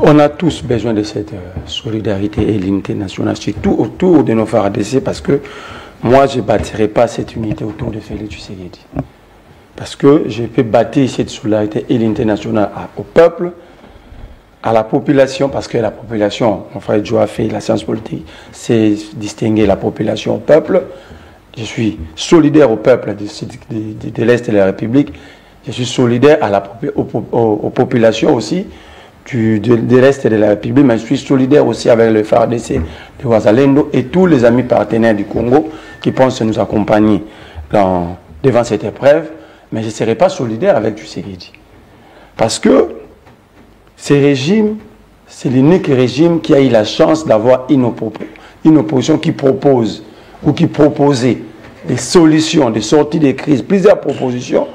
On a tous besoin de cette solidarité et l'unité nationale, surtout autour de nos FARDC, parce que moi, je ne bâtirai pas cette unité autour de Félix Tshisekedi. Parce que je peux bâtir cette solidarité et l'unité nationale au peuple, à la population, parce que la population, mon frère Joe a fait la science politique, c'est distinguer la population au peuple. Je suis solidaire au peuple de l'Est de la République. Je suis solidaire aux populations aussi de l'Est de la République, mais je suis solidaire aussi avec le FARDC de Ouazalendo et tous les amis partenaires du Congo qui pensent nous accompagner devant cette épreuve. Mais je ne serai pas solidaire avec Tshisekedi. Parce que ce régime, c'est l'unique régime qui a eu la chance d'avoir une opposition qui propose ou qui proposait des solutions, des sorties de crise, plusieurs propositions.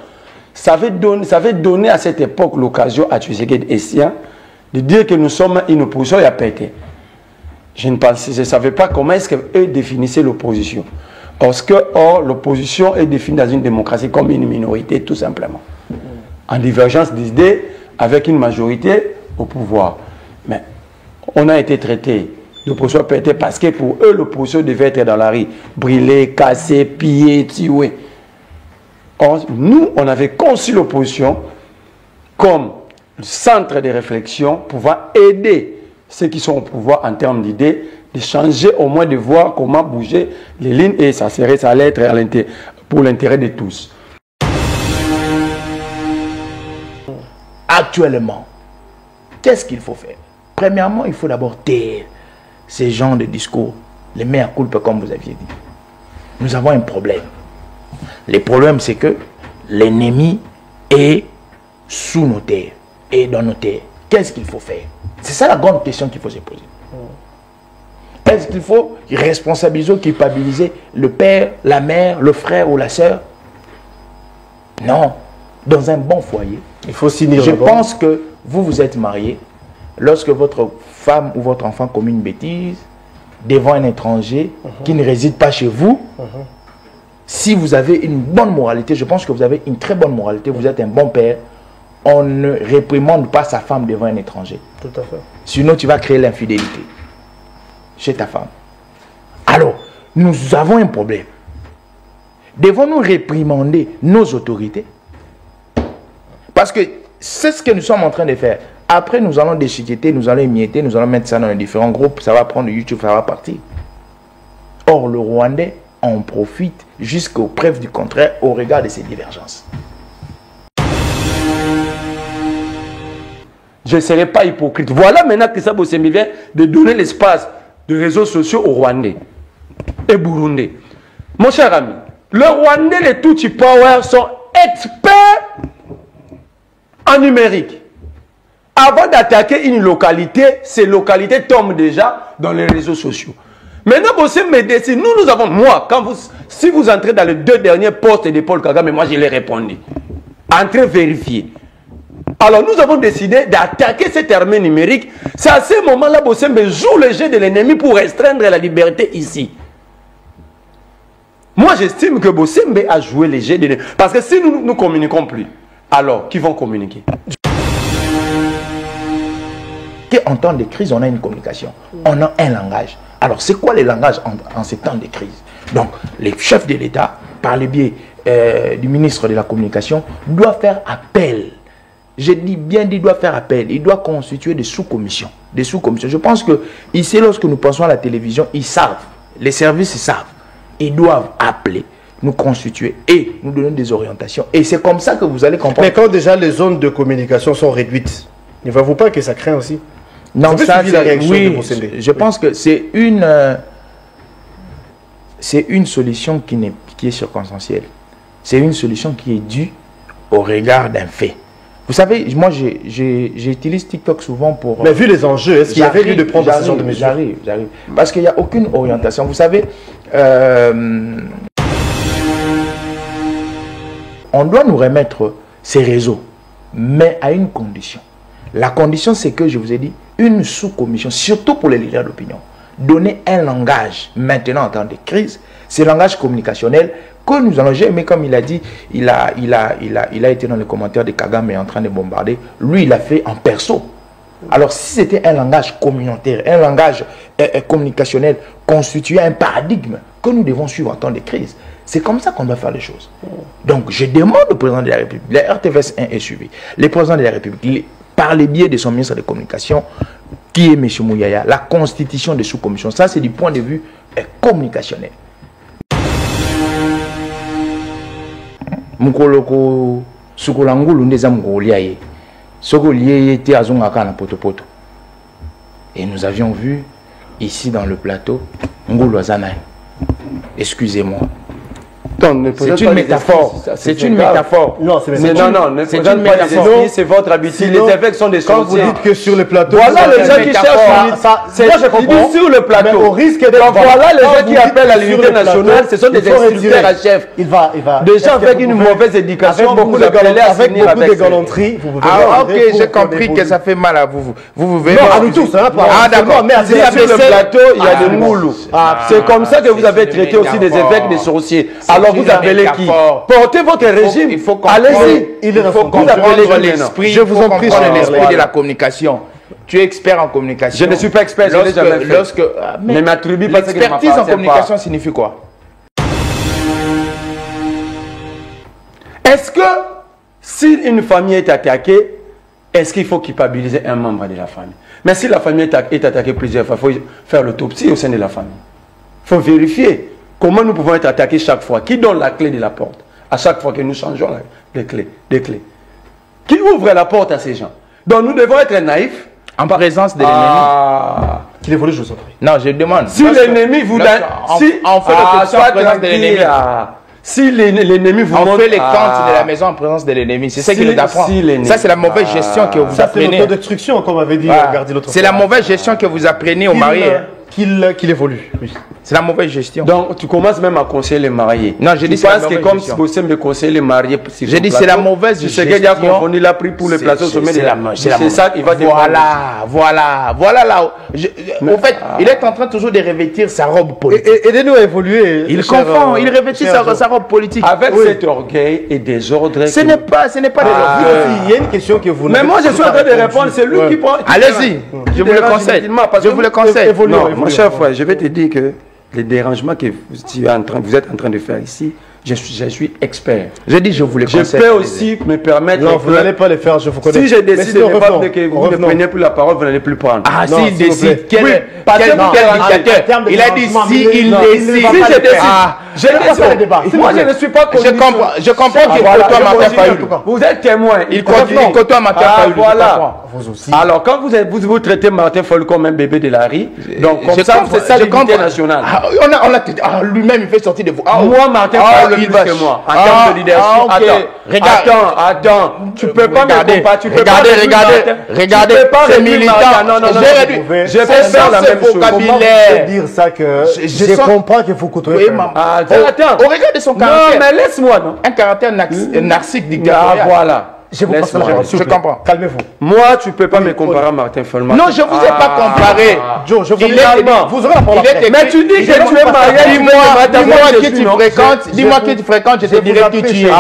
Ça avait donné à cette époque l'occasion à Tshisekedi et sien de dire que nous sommes une opposition et à péter. Je ne savais pas comment est-ce qu'eux définissaient l'opposition. Or, l'opposition est définie dans une démocratie comme une minorité, tout simplement. En divergence d'idées avec une majorité au pouvoir. Mais on a été traité d'opposition pétée parce que pour eux, l'opposition devait être dans la rue, brûler, casser, piller, tuer. Or, nous, on avait conçu l'opposition comme centre de réflexion, pouvant aider ceux qui sont au pouvoir en termes d'idées, de changer au moins, de voir comment bouger les lignes, et ça allait être pour l'intérêt de tous. Actuellement, qu'est-ce qu'il faut faire? Premièrement, il faut d'abord taire ces genres de discours, les mea culpa comme vous aviez dit. Nous avons un problème. Le problème, c'est que l'ennemi est sous nos terres et dans nos terres. Qu'est-ce qu'il faut faire? C'est ça la grande question qu'il faut se poser. Est-ce qu'il faut responsabiliser ou culpabiliser le père, la mère, le frère ou la sœur? Non. Dans un bon foyer, il faut signer. Je pense que vous êtes marié. Lorsque votre femme ou votre enfant commet une bêtise devant un étranger qui ne réside pas chez vous, si vous avez une bonne moralité, je pense que vous avez une très bonne moralité, vous êtes un bon père, on ne réprimande pas sa femme devant un étranger. Tout à fait. Sinon, tu vas créer l'infidélité chez ta femme. Alors, nous avons un problème. Devons-nous réprimander nos autorités? Parce que c'est ce que nous sommes en train de faire. Après, nous allons déchiqueter, nous allons émietter, nous allons mettre ça dans les différents groupes, ça va prendre YouTube, ça va partir. Or, le Rwandais en profite jusqu'aux preuves du contraire au regard de ces divergences. Je ne serai pas hypocrite. Voilà maintenant que ça vient de donner l'espace de réseaux sociaux aux Rwandais et Burundais. Mon cher ami, les Rwandais, les Tutsi Power sont experts en numérique. Avant d'attaquer une localité, ces localités tombent déjà dans les réseaux sociaux. Maintenant, nous avons, moi, si vous entrez dans les 2 derniers postes de Paul Kagame, moi je l'ai répondu. Entrez vérifier. Alors nous avons décidé d'attaquer cette armée numérique. C'est à ce moment-là que Bossembe joue le jeu de l'ennemi pour restreindre la liberté ici. Moi j'estime que Bossembe a joué le jeu de l'ennemi. Parce que si nous ne communiquons plus, alors qui vont communiquer? En temps de crise, on a une communication. On a un langage. Alors c'est quoi le langage en ces temps de crise? Donc les chefs de l'État, par le biais du ministre de la Communication, doivent faire appel. Je dis bien dit, doit faire appel. Il doit constituer des sous-commissions. Des sous-commissions. Je pense que ici, lorsque nous pensons à la télévision, ils savent. Les services savent. Ils doivent appeler, nous constituer et nous donner des orientations. Et c'est comme ça que vous allez comprendre. Mais quand déjà les zones de communication sont réduites, ne voyez-vous pas que ça craint aussi? Non, ça, la réaction oui, de Bossembe. je pense que c'est une solution qui est circonstancielle. C'est une solution qui est due au regard d'un fait. Vous savez, moi, j'utilise TikTok souvent pour... Mais vu les enjeux, est-ce qu'il y avait lieu de prendre ce genre de mesures? J'arrive. Parce qu'il n'y a aucune orientation. Vous savez, on doit nous remettre ces réseaux, mais à une condition. La condition, c'est que, je vous ai dit, une sous-commission, surtout pour les leaders d'opinion, donner un langage, maintenant en temps de crise, ce langage communicationnel que nous allons gérer. Mais comme il a dit, il a été dans les commentaires de Kagame en train de bombarder. Lui, il a fait en perso. Alors, si c'était un langage communautaire, un langage communicationnel constitué un paradigme que nous devons suivre en temps de crise, c'est comme ça qu'on doit faire les choses. Donc, je demande au président de la République, la RTVS 1 est suivi, le président de la République, par le biais de son ministre de Communication, qui est M. Mouyaya, la constitution de sous-commission. Ça, c'est du point de vue communicationnel. Mukoloko Sukolangulu ndeza mukoliaye. Sokoliye était à Zongaka na Potopoto. Et nous avions vu ici dans le plateau Ngulu Azanaï. Excusez-moi. C'est une métaphore. C'est une métaphore. Non, c'est non, ne présente pas les esprits, c'est votre habitude. Les évêques sont des quand vous dites que sur le plateau, voilà les gens qui cherchent moi je comprends. Sur le plateau. Mais au risque de voilà les gens qui appellent à l'unité nationale, ce sont des instituteurs à chef. Il va. Des gens avec une mauvaise éducation, beaucoup de galanterie. Ah ok, j'ai compris que ça fait mal à vous. Vous verrez. Non, à nous tous. Ah d'accord. Mais sur le plateau, il y a des moulous. C'est comme ça que vous avez traité aussi des évêques, des sorciers. Alors vous appelez qui? Portez votre régime. Il faut comprendre. Allez-y. Il faut comprendre l'esprit. Je vous en prie, l'esprit de la communication. Tu es expert en communication. Je ne suis pas expert, je l'ai jamais fait. Mais m'attribue pas ce que je m'appartiens pas. L'expertise en communication signifie quoi? Est-ce que si une famille est attaquée, est-ce qu'il faut culpabiliser un membre de la famille? Mais si la famille est attaquée plusieurs fois, il faut faire l'autopsie au sein de la famille. Il faut vérifier comment nous pouvons être attaqués chaque fois. Qui donne la clé de la porte? À chaque fois que nous changeons les clés. Qui ouvre la porte à ces gens? Donc nous devons être naïfs. En présence de l'ennemi. Qu'il évolue, je vous en prie. Non, je demande. Si l'ennemi vous donne... On fait l'autopsie en présence de l'ennemi. Si l'ennemi vous montre... On fait les comptes de la maison en présence de l'ennemi. C'est ça qu'il nous apprend. Ça, c'est la mauvaise gestion que vous apprenez. C'est l'autodestruction, comme avait dit Gardi l'autre fois. C'est la mauvaise gestion que vous apprenez aux mariés. Qu'il évolue. Oui. C'est la mauvaise gestion. Donc, tu commences même à conseiller les mariés. Non, je dis c'est la mauvaise gestion. Comme si vous me conseiller les mariés. J'ai dit c'est la mauvaise gestion. C'est qu'il a confondu, il a pris pour le plateau sommet de la main. C'est ça qu'il va dire. Voilà là. En fait, il est en train toujours de revêtir sa robe politique. Aidez-nous à évoluer. Il confond, il revêtit sa robe politique. Avec cet orgueil et désordre. Ce n'est pas de l'orgueil. Il y a une question que vous... Mais moi, je suis en train de répondre. C'est lui qui prend... Allez-y, je vous le conseille. Je vous le conseille. Non, mon cher frère, je vais te dire que les dérangements que vous êtes en train de faire ici, je suis expert. Je dis, je vous le conseille. Je peux aussi me permettre... Non, vous n'allez pas les faire, je vous connais. Si je décide de ne pas que vous ne preniez plus la parole, vous n'allez plus prendre. Ah, s'il décide, quel dictateur? Il a dit s'il décide. Si je décide. Moi, je ne suis pas connu. Je comprends qu'il côtoie Martin Fayulu. Vous êtes témoin. Il côtoie Martin Fayulu. Voilà. Alors, quand vous traitez Martin Fayulu comme un bébé de la rue, donc comme ça, c'est ça l'unité nationale. Lui-même, il fait sortir de vous. Moi, Martin Fayulu, il va que moi. En termes de leadership. Attends. Tu peux pas me comparer. Regardez. C'est militant. Je peux faire la même chose. Comment dire ça que je comprends qu'il faut côtoyer. Attends. Au regard de son caractère. Non, mais laisse-moi. Un caractère narcissique dictatorial. Voilà. Je vous passe la parole. Je comprends. Calmez-vous. Moi, tu ne peux pas me comparer à Martin Fayulu. Non, je ne vous ai pas comparé. Joe, je vous vous aurez la parole. Mais tu dis que tu es marié. Dis-moi qui tu fréquentes, je te dirai qui tu es.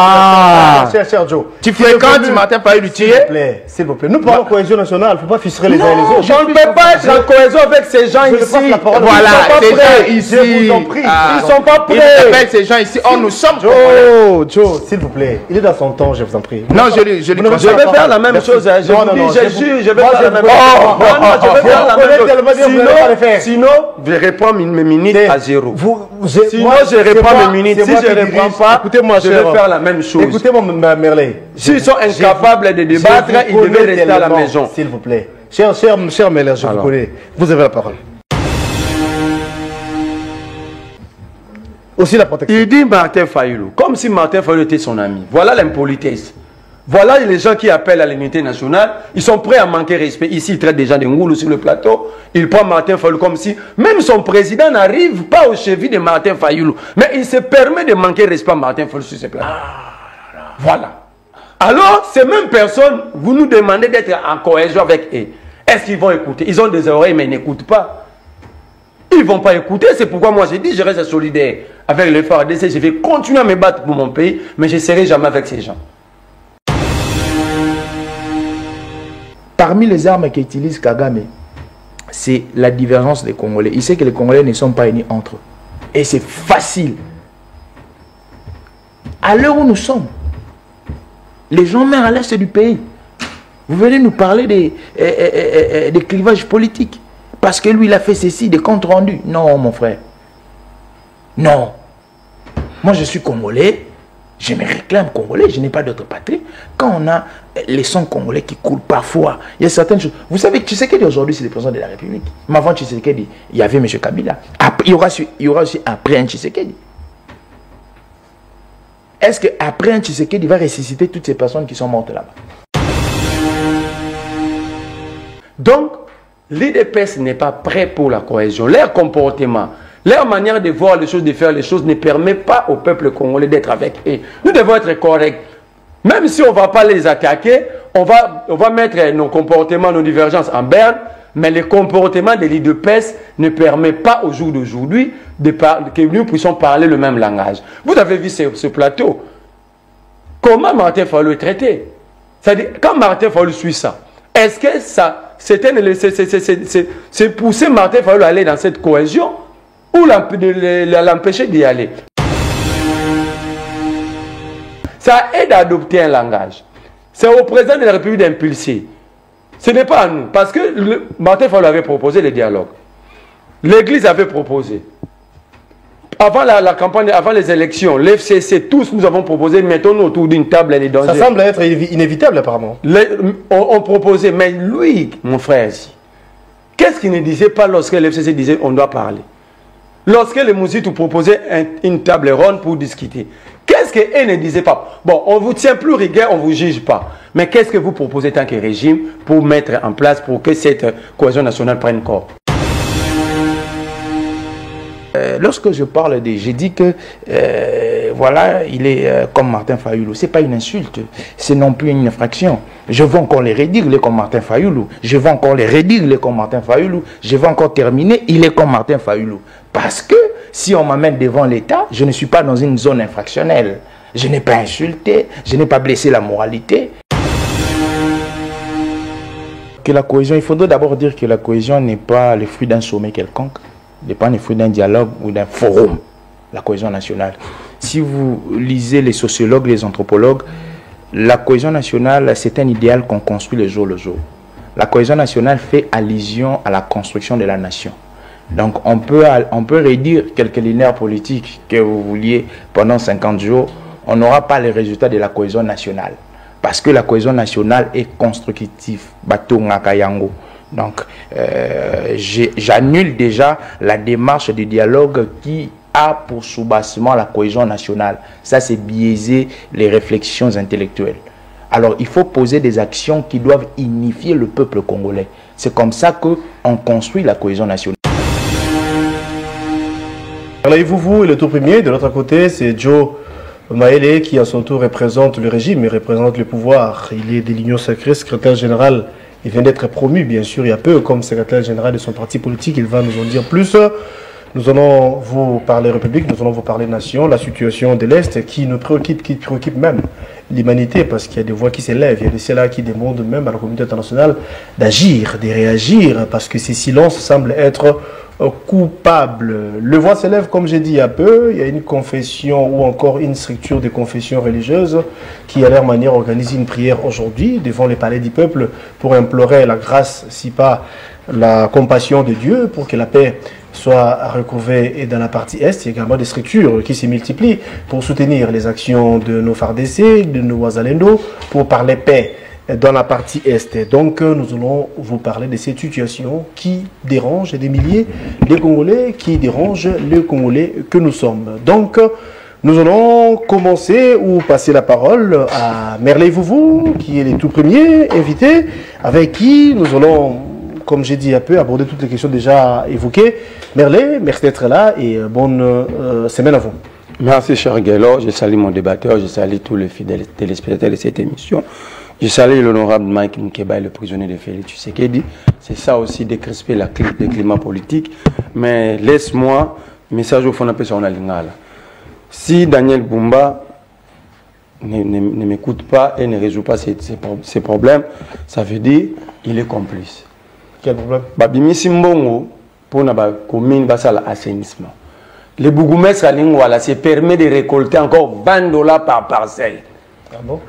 Cher Joe. Tu fréquentes Martin Fayulu, tu es? S'il vous plaît. Nous parlons cohésion nationale. Il ne faut pas fissurer les uns et les autres. Je ne peux pas être en cohésion avec ces gens ici. Voilà, ces gens ici. Ils ne sont pas prêts. Ils appellent ces gens ici. Oh, nous sommes. Joe, s'il vous plaît. Il est dans son temps, je vous en prie. Non, je vais faire la même chose. Je vous dis, je jure, je vais faire la même chose. Non, je vais faire la même chose. Sinon, je reprends mes minutes à zéro. Sinon, je reprends mes minutes. Si je ne reprends pas, je vais faire la même chose. Écoutez-moi, Merley. S'ils sont incapables de débattre, ils devaient rester à la maison. S'il vous plaît. Cher Merley, je vous connais. Vous avez la parole. Aussi la protection. Il dit Martin Fayulu, comme si Martin Fayulu était son ami. Voilà l'impolitesse. Voilà les gens qui appellent à l'unité nationale. Ils sont prêts à manquer respect. Ici, ils traitent des gens de Ngoulou sur le plateau. Ils prennent Martin Fayulu comme si même son président n'arrive pas aux chevilles de Martin Fayulu. Mais il se permet de manquer respect à Martin Fayulu sur ce plateau. Voilà. Alors, ces mêmes personnes, vous nous demandez d'être en cohésion avec eux. Est-ce qu'ils vont écouter? Ils ont des oreilles, mais ils n'écoutent pas. Ils ne vont pas écouter. C'est pourquoi moi, j'ai dit, je reste solidaire avec le FARDC. Je vais continuer à me battre pour mon pays, mais je ne serai jamais avec ces gens. Parmi les armes qu'utilise Kagame, c'est la divergence des Congolais. Il sait que les Congolais ne sont pas unis entre eux. Et c'est facile. À l'heure où nous sommes, les gens meurent à l'est du pays. Vous venez nous parler des clivages politiques. Parce que lui, il a fait ceci, des comptes rendus. Non, mon frère. Non. Moi, je suis Congolais. Je me réclame Congolais. Je n'ai pas d'autre patrie. Quand on a les sons congolais qui coulent parfois, il y a certaines choses. Vous savez, Tshisekedi aujourd'hui, c'est le président de la République. Mais avant Tshisekedi, il y avait M. Kabila. Après, il y aura aussi après un Tshisekedi. Est-ce qu'après un Tshisekedi, il va ressusciter toutes ces personnes qui sont mortes là-bas? Donc, l'IDPS n'est pas prêt pour la cohésion. Leur comportement, leur manière de voir les choses, de faire les choses ne permet pas au peuple congolais d'être avec eux. Nous devons être corrects. Même si on ne va pas les attaquer, on va mettre nos comportements, nos divergences en berne, mais le comportement de l'IDPS ne permet pas au jour d'aujourd'hui que nous puissions parler le même langage. Vous avez vu ce plateau. Comment Martin Fayulu est traité? C'est-à-dire, quand Martin Fayulu suit ça, est-ce que ça, c'est pousser Martin Fayulu à aller dans cette cohésion ou l'empêcher d'y aller? Ça aide à adopter un langage. C'est au président de la République d'impulser. Ce n'est pas à nous. Parce que Martin Fayulu avait proposé le dialogue. L'Église avait proposé. Avant la campagne, avant les élections, l'FCC, tous nous avons proposé, mettons-nous autour d'une table et les dangers. Ça semble être inévitable apparemment. On proposait, mais lui, mon frère, qu'est-ce qu'il ne disait pas lorsque l'FCC disait on doit parler? Lorsque les Mouzitou proposaient une table ronde pour discuter, qu'est-ce qu'elle ne disait pas? Bon, on ne vous tient plus rigueur, on ne vous juge pas. Mais qu'est-ce que vous proposez tant que régime pour mettre en place pour que cette cohésion nationale prenne corps? Lorsque je parle j'ai dit que voilà, il est comme Martin Fayulu. Ce n'est pas une insulte, c'est non plus une infraction. Je veux encore les redire, il est comme Martin Fayulu. Je veux encore les redire, il est comme Martin Fayulu. Je veux encore terminer, il est comme Martin Fayulu. Parce que si on m'amène devant l'État, je ne suis pas dans une zone infractionnelle. Je n'ai pas insulté, je n'ai pas blessé la moralité. Que la cohésion, il faudrait d'abord dire que la cohésion n'est pas le fruit d'un sommet quelconque. n'est pas le fruit d'un dialogue ou d'un forum, la cohésion nationale. Si vous lisez les sociologues, les anthropologues, la cohésion nationale, c'est un idéal qu'on construit le jour le jour. La cohésion nationale fait allusion à la construction de la nation. Donc on peut réduire quelques linéaires politiques que vous vouliez pendant 50 jours, on n'aura pas les résultats de la cohésion nationale. Parce que la cohésion nationale est constructive. Donc j'annule déjà la démarche de dialogue qui a pour sous-bassement la cohésion nationale. Ça, c'est biaiser les réflexions intellectuelles. Alors, il faut poser des actions qui doivent unifier le peuple congolais. C'est comme ça qu'on construit la cohésion nationale. Vous, le tout premier, de l'autre côté, c'est Joe Maele qui, à son tour, représente le régime et représente le pouvoir. Il est de l'Union sacrée, secrétaire général. Il vient d'être promu, bien sûr, il y a peu, comme secrétaire général de son parti politique. Il va nous en dire plus. Nous allons vous parler République, nous allons vous parler Nation, la situation de l'Est qui nous préoccupe, qui préoccupe même l'humanité, parce qu'il y a des voix qui s'élèvent, il y a des ceux-là qui demandent même à la communauté internationale d'agir, de réagir, parce que ces silences semblent être coupables. Le voix s'élève, comme j'ai dit il y a peu, il y a une confession ou encore une structure de confession religieuse qui, à leur manière, organise une prière aujourd'hui devant les palais du peuple pour implorer la grâce, si pas la compassion de Dieu, pour que la paix soit recouvrée dans la partie Est. Il y a également des structures qui se multiplient pour soutenir les actions de nos FARDC, de nos Wazalendo, pour parler paix dans la partie Est. Donc nous allons vous parler de cette situation qui dérange des milliers de Congolais, qui dérange les Congolais que nous sommes. Donc nous allons commencer ou passer la parole à Merley Vouvou, qui est le tout premier invité, avec qui nous allons, comme j'ai dit un peu, aborder toutes les questions déjà évoquées. Merley, merci d'être là et bonne semaine à vous. Merci, cher Guélo. Je salue mon débatteur, je salue tous les fidèles téléspectateurs de cette émission. Je salue l'honorable Mike Mukeba, le prisonnier de Félix Tshisekedi. C'est ça aussi, décrisper le climat politique. Mais laisse-moi, message au fond, on appelle ça en lingala. Si Daniel Bumba ne m'écoute pas et ne résout pas ses problèmes, ça veut dire qu'il est complice. Quel problème? Babimisi Mbongo, pour la commune, c'est l'assainissement. Le bourgmestre à Lingwala se permet de récolter encore 20 $ par parcelle. Ah bon?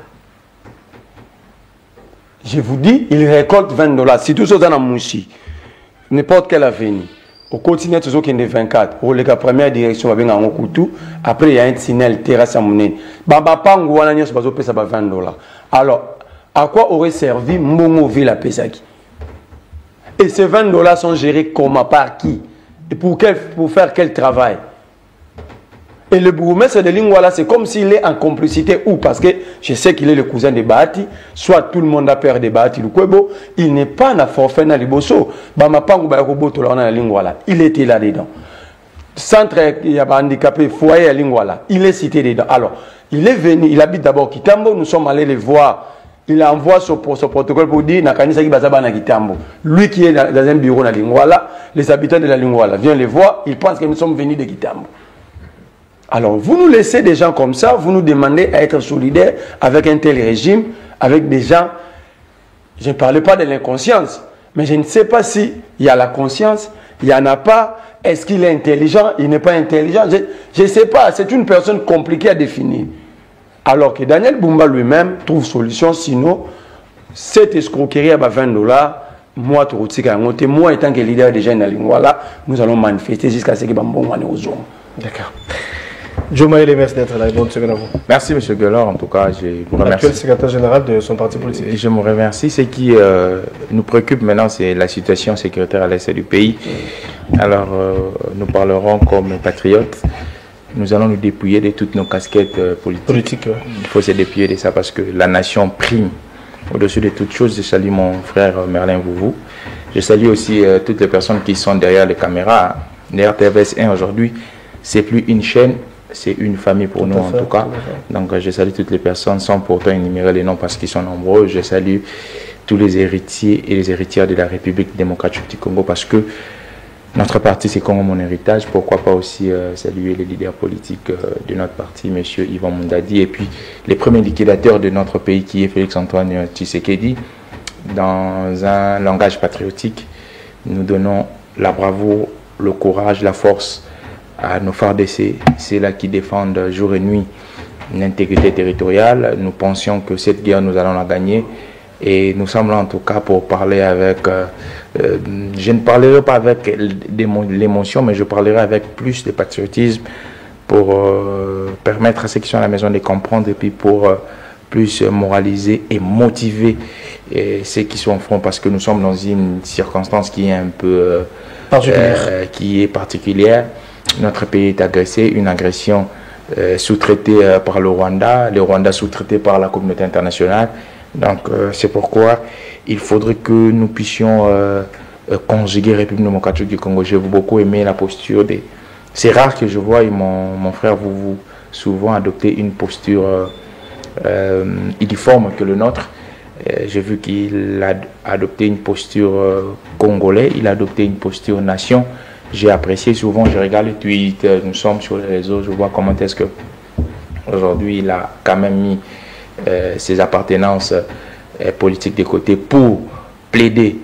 Je vous dis, il récolte 20 $. Si tout ça dans la mouchi, n'importe quelle avenue, au quotidien, tout ça qui est 24, pour la première direction, après il y a un tunnel, terrasse à monnaie. Baba Pango, on a 20 $. Alors, à quoi aurait servi Mbongo Ville à Pesaki? Et ces 20 $ sont gérés comment? Par qui? Et pour faire quel travail? Et le bourgmestre de Lingwala, c'est comme s'il est en complicité ou parce que je sais qu'il est le cousin de Bahati, soit tout le monde a peur de Bahati Lukwebo, il n'est pas na forfait na liboso. Il était là-dedans. Centre il y a handicapé, foyer à Lingwala, il est cité dedans. Alors, il est venu, il habite d'abord Kitambo, nous sommes allés le voir. Il envoie son protocole pour dire Nakanisa Kibazaba na Kitambo. Lui qui est dans un bureau na Lingwala, les habitants de la Lingwala viennent le voir, ils pensent que nous sommes venus de Kitambo. Alors, vous nous laissez des gens comme ça, vous nous demandez à être solidaires avec un tel régime, avec des gens, je ne parle pas de l'inconscience, mais je ne sais pas s'il y a la conscience, il n'y en a pas, est-ce qu'il est intelligent, il n'est pas intelligent, je ne sais pas, c'est une personne compliquée à définir. Alors que Daniel Bumba lui-même trouve solution, sinon, cette escroquerie à 20 $, moi, moi étant que leader des jeunes de la Lingwala, nous allons manifester jusqu'à ce que Bambon ait aux hommes. D'accord. Joe Maëlle, merci d'être là et bonne semaine à vous. Merci, M. Guelor. En tout cas, je vous remercie. L'actuel secrétaire général de son parti politique. Je me remercie. Ce qui nous préoccupe maintenant, c'est la situation sécuritaire à l'est du pays. Alors, nous parlerons comme patriotes. Nous allons nous dépouiller de toutes nos casquettes politiques. Ouais. Il faut se dépouiller de ça parce que la nation prime au-dessus de toutes choses. Je salue mon frère Merlin Vouvou. Je salue aussi toutes les personnes qui sont derrière les caméras. Derrière TVS 1 aujourd'hui, c'est plus une chaîne. C'est une famille pour nous en tout cas. Donc je salue toutes les personnes sans pourtant énumérer les noms parce qu'ils sont nombreux. Je salue tous les héritiers et les héritières de la République démocratique du Congo parce que notre parti c'est Congo mon héritage. Pourquoi pas aussi saluer les leaders politiques de notre parti, M. Yvan Mundadi et puis les premiers liquidateurs de notre pays qui est Félix-Antoine Tshisekedi. Dans un langage patriotique, nous donnons la bravoure, le courage, la force à nos FARDC, c'est là qui défendent jour et nuit l'intégrité territoriale. Nous pensions que cette guerre, nous allons la gagner. Et nous sommes là en tout cas pour parler avec... je ne parlerai pas avec l'émotion, mais je parlerai avec plus de patriotisme pour permettre à ceux qui sont à la maison de comprendre et puis pour plus moraliser et motiver ceux qui sont au front parce que nous sommes dans une circonstance qui est un peu... particulière. Notre pays est agressé, une agression sous-traitée par le Rwanda sous-traité par la communauté internationale. Donc c'est pourquoi il faudrait que nous puissions conjuguer République démocratique du Congo. J'ai beaucoup aimé la posture des... C'est rare que je vois mon frère vous souvent adopter une posture uniforme que le nôtre. J'ai vu qu'il a adopté une posture congolais, il a adopté une posture nation. J'ai apprécié souvent, je regarde les tweets, nous sommes sur les réseaux, je vois comment est-ce que aujourd'hui il a quand même mis ses appartenances politiques de côté pour plaider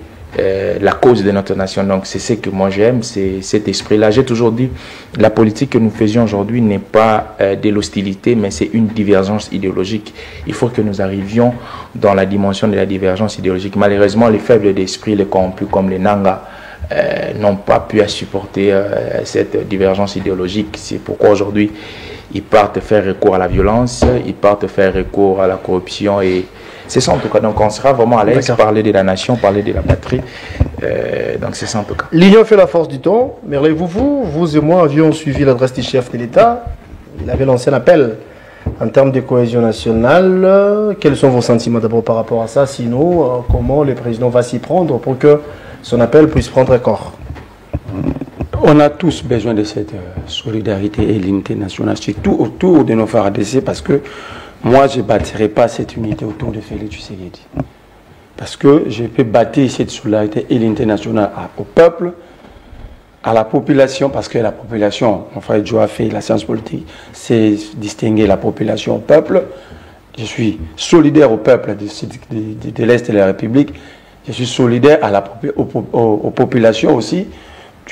la cause de notre nation. Donc c'est ce que moi j'aime, c'est cet esprit-là. J'ai toujours dit, la politique que nous faisions aujourd'hui n'est pas de l'hostilité, mais c'est une divergence idéologique. Il faut que nous arrivions dans la dimension de la divergence idéologique. Malheureusement, les faibles d'esprit, les corrompus comme les Nanga, n'ont pas pu supporter cette divergence idéologique. C'est pourquoi aujourd'hui ils partent faire recours à la violence, ils partent faire recours à la corruption et c'est ça en tout cas. Donc on sera vraiment à l'aise, parler de la nation, parler de la patrie. Donc c'est ça en tout cas. L'union fait la force du temps. Merlin Vouvou, vous et moi avions suivi l'adresse du chef de l'État. Il avait lancé un appel en termes de cohésion nationale. Quels sont vos sentiments d'abord par rapport à ça? Sinon, comment le président va s'y prendre pour que son appel puisse prendre corps? On a tous besoin de cette solidarité et l'unité nationale, surtout autour de nos FARDC, parce que moi, je ne bâtirai pas cette unité autour de Félix Tshisekedi. Parce que je peux bâtir cette solidarité et l'unité nationale au peuple, à la population, parce que la population, mon frère Joe a fait la science politique, c'est distinguer la population au peuple, je suis solidaire au peuple de l'Est de la République, je suis solidaire aux populations aussi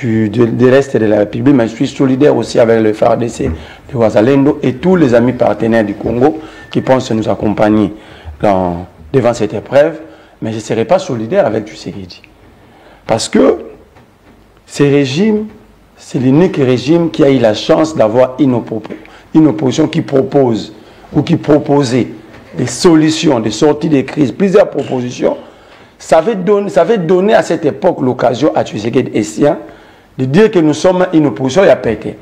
de l'Est de la République, mais je suis solidaire aussi avec le FARDC de Ouazalendo et tous les amis partenaires du Congo qui pensent nous accompagner devant cette épreuve, mais je ne serai pas solidaire avec Tshisekedi. Parce que ce régime, c'est l'unique régime qui a eu la chance d'avoir une opposition qui propose ou qui proposait des solutions, des sorties de crise, plusieurs propositions. Ça avait donné à cette époque l'occasion à Tshisekedi et Sien de dire que nous sommes une opposition et à péter.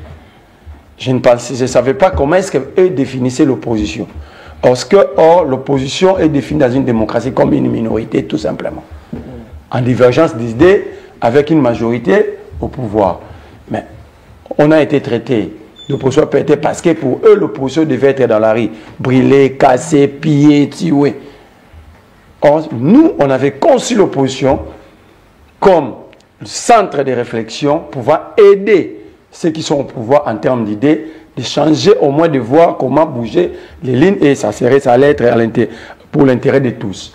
Je ne savais pas comment est-ce qu'eux définissaient l'opposition. Or, l'opposition est définie dans une démocratie comme une minorité, tout simplement. En divergence d'idées avec une majorité au pouvoir. Mais on a été traité d'opposition pétée parce que pour eux, l'opposition devait être dans la rue, brûler, casser, piller, tuer. Or, nous, on avait conçu l'opposition comme centre de réflexion, pouvoir aider ceux qui sont au pouvoir en termes d'idées, de changer au moins, de voir comment bouger les lignes, et ça allait être pour l'intérêt de tous.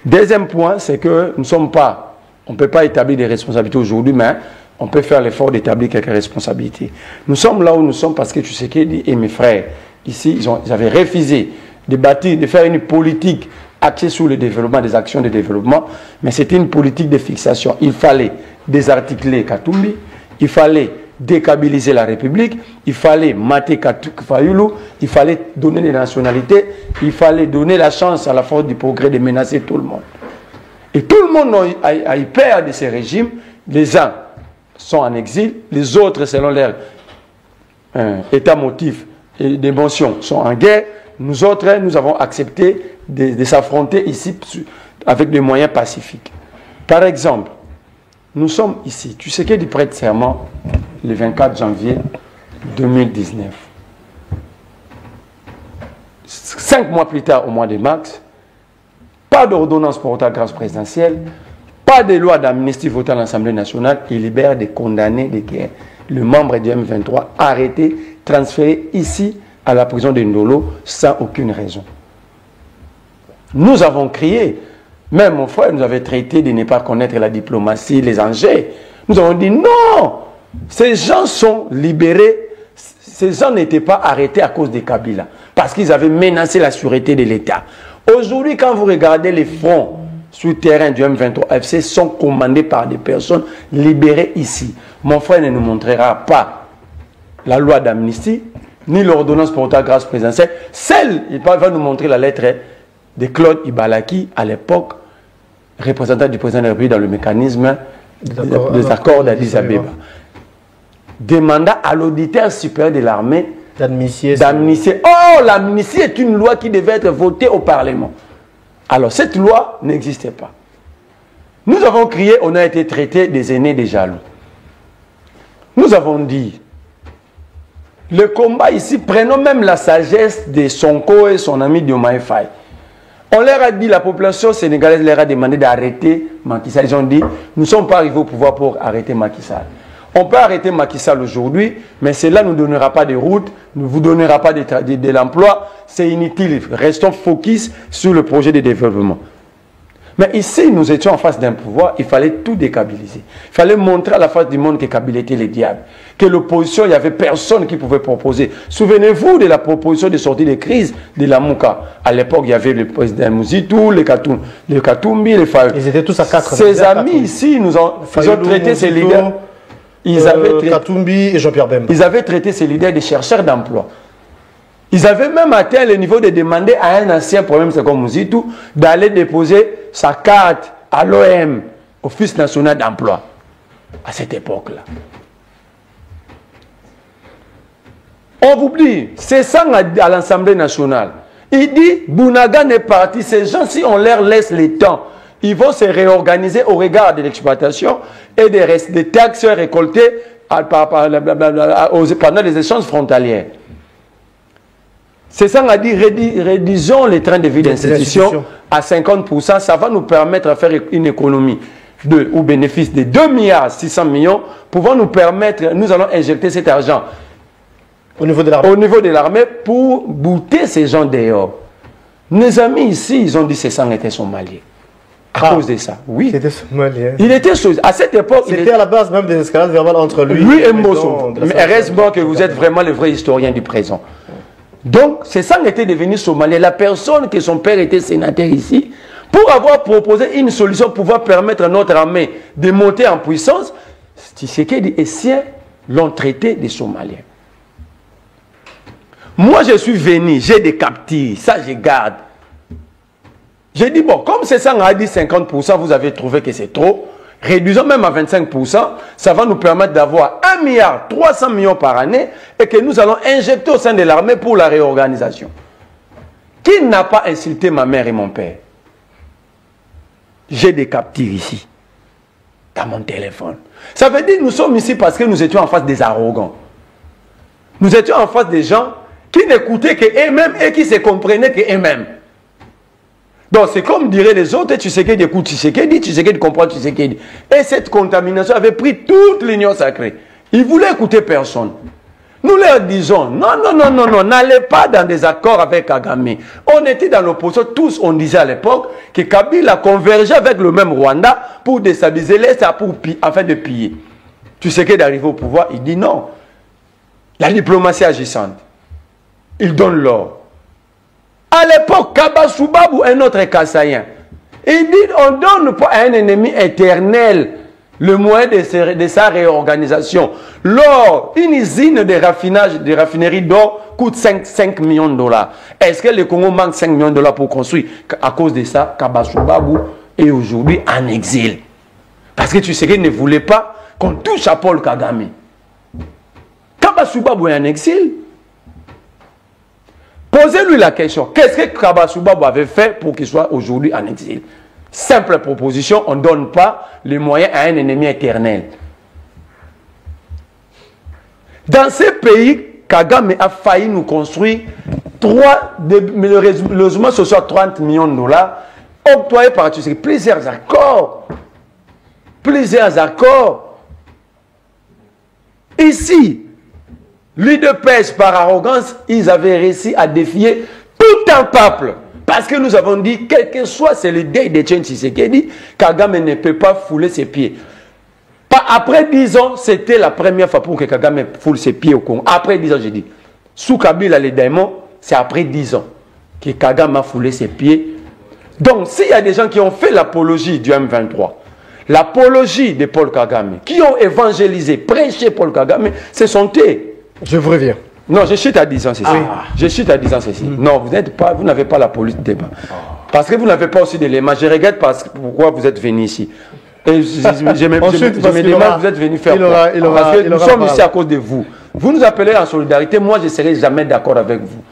Deuxième point, c'est que nous ne sommes pas, on ne peut pas établir des responsabilités aujourd'hui, mais on peut faire l'effort d'établir quelques responsabilités. Nous sommes là où nous sommes parce que Tshisekedi et mes frères, ici, ils avaient refusé de faire une politique axée sur le développement, des actions de développement, mais c'était une politique de fixation. Il fallait désarticuler Katumbi, il fallait décabiliser la République, il fallait mater Fayoulou, il fallait donner des nationalités, il fallait donner la chance à la force du progrès de menacer tout le monde. Et tout le monde a eu peur de ces régimes. Les uns sont en exil, les autres, selon leur état motif et d'émotion, sont en guerre. Nous autres, nous avons accepté de s'affronter ici avec des moyens pacifiques. Par exemple, nous sommes ici. Tu sais qu'il prête serment le 24 janvier 2019. 5 mois plus tard, au mois de mars, pas d'ordonnance portant à grâce présidentielle, pas de loi d'amnistie votée à l'Assemblée nationale, il libère des condamnés de guerre. Le membre du M23 arrêté, transféré ici à la prison de Ndolo sans aucune raison. Nous avons crié, même mon frère nous avait traité de ne pas connaître la diplomatie, les enjeux. Nous avons dit non, ces gens sont libérés, ces gens n'étaient pas arrêtés à cause des Kabila, parce qu'ils avaient menacé la sûreté de l'État. Aujourd'hui, quand vous regardez les fronts sur le terrain du M23 FC, sont commandés par des personnes libérées ici. Mon frère ne nous montrera pas la loi d'amnistie, ni l'ordonnance portant grâce présidentielle. Celle, il va nous montrer la lettre de Claude Ibalaki, à l'époque, représentant du président de la République dans le mécanisme des accords d'Addis Abeba, demanda à l'auditeur supérieur de l'armée d'amnistier. Oh, l'amnistie est une loi qui devait être votée au Parlement. Alors, cette loi n'existait pas. Nous avons crié, on a été traités des aînés des jaloux. Nous avons dit, le combat ici, prenons même la sagesse de Sonko et son ami Diomaye Faye. On leur a dit, la population sénégalaise leur a demandé d'arrêter Macky Sall. Ils ont dit, nous ne sommes pas arrivés au pouvoir pour arrêter Macky Sall. On peut arrêter Macky Sall aujourd'hui, mais cela ne nous donnera pas de route, ne vous donnera pas de l'emploi, c'est inutile. Restons focus sur le projet de développement. Mais ici, nous étions en face d'un pouvoir, il fallait tout décabiliser. Il fallait montrer à la face du monde que Kabila était le diable. Que l'opposition, il n'y avait personne qui pouvait proposer. Souvenez-vous de la proposition de sortie de crise de la Mouka. À l'époque, il y avait le président Mouzitou, les Katumbi, les Fayoulou. Ils étaient tous à 4. Ces amis ici, ils ont traité ces leaders. Katumbi et Jean-Pierre Bemba. Ils avaient traité ces leaders de chercheurs d'emploi. Ils avaient même atteint le niveau de demander à un ancien problème, c'est comme Mouzitou, d'aller déposer sa carte à l'OM, Office national d'emploi, à cette époque-là. On vous dit, c'est ça à l'Assemblée nationale. Il dit, Bounagan est parti, ces gens, si on leur laisse le temps, ils vont se réorganiser au regard de l'exploitation et des taxes récoltées pendant les échanges frontaliers. C'est ça, on a dit, réduisons les trains de vie d'institution à 50%. Ça va nous permettre de faire une économie au bénéfice de 2 milliards 600 millions. Pouvons nous permettre, nous allons injecter cet argent au niveau de l'armée pour bouter ces gens dehors. Mes amis ici, ils ont dit que ces sangs étaient somaliens. À cause de ça, oui. C'était somalien. Il était à cette époque. C'était à la base même des escalades verbales entre lui et Mbosso. Mais heureusement que vous êtes vraiment le vrai historien du présent. Donc, ces sangs étaient devenus somaliens. La personne que son père était sénateur ici, pour avoir proposé une solution pour pouvoir permettre à notre armée de monter en puissance, Tshisekedi et siens l'ont traité des Somaliens. Moi, je suis venu, j'ai des captifs, ça je garde. J'ai dit, bon, comme c'est ça, on a dit 50%, vous avez trouvé que c'est trop, réduisons même à 25%, ça va nous permettre d'avoir 1,3 milliard par année et que nous allons injecter au sein de l'armée pour la réorganisation. Qui n'a pas insulté ma mère et mon père? J'ai des captifs ici, dans mon téléphone. Ça veut dire que nous sommes ici parce que nous étions en face des arrogants. Nous étions en face des gens qui n'écoutaient qu'eux-mêmes et qui se comprenaient qu'eux-mêmes. Donc c'est comme diraient les autres, Tshisekedi écoute Tshisekedi, Tshisekedi comprend Tshisekedi. Et cette contamination avait pris toute l'union sacrée. Ils voulaient écouter personne. Nous leur disons, non, n'allez pas dans des accords avec Kagame. On était dans l'opposition, tous on disait à l'époque que Kabila convergeait avec le même Rwanda pour déstabiliser l'Est afin de piller. Tshisekedi d'arriver au pouvoir, il dit non. La diplomatie agissante. Il donne l'or. À l'époque, Kabasoubabu, un autre Kassaïen, il dit on ne donne pas à un ennemi éternel le moyen de sa réorganisation. L'or, une usine de raffinage, de raffinerie d'or coûte 5 millions de dollars. Est-ce que le Congo manque 5 millions de dollars pour construire? À cause de ça, Kabasoubabu est aujourd'hui en exil. Parce que tu sais qu'il ne voulait pas qu'on touche à Paul Kagame. Kabasoubabu est en exil. Posez-lui la question, qu'est-ce que Kabasoubabu avait fait pour qu'il soit aujourd'hui en exil? Simple proposition, on ne donne pas les moyens à un ennemi éternel. Dans ces pays, Kagame a failli nous construire le logement social 30 millions de dollars octroyés par plusieurs accords. Plusieurs accords. Ici, l'UDPS, par arrogance, ils avaient réussi à défier tout un peuple. Parce que nous avons dit, quel que soit c'est le deuil de Tshisekedi, Kagame ne peut pas fouler ses pieds. Après 10 ans, c'était la première fois pour que Kagame foule ses pieds au Congo. Après 10 ans, j'ai dit. Sous Kabila, les démons, c'est après 10 ans que Kagame a foulé ses pieds. Donc, s'il y a des gens qui ont fait l'apologie du M23, l'apologie de Paul Kagame, qui ont évangélisé, prêché Paul Kagame, ce sont eux. Je vous reviens. Non, je chute à 10 ans, c'est ça. Je chute à 10 ans, c'est ça. Non, vous n'avez pas la police de débat. Parce que vous n'avez pas aussi d'éléments. Je regrette pourquoi vous êtes venu ici. Et je me demande, vous êtes venu faire quoi? Parce que nous sommes ici à cause de vous. Vous nous appelez en solidarité, moi je ne serai jamais d'accord avec vous.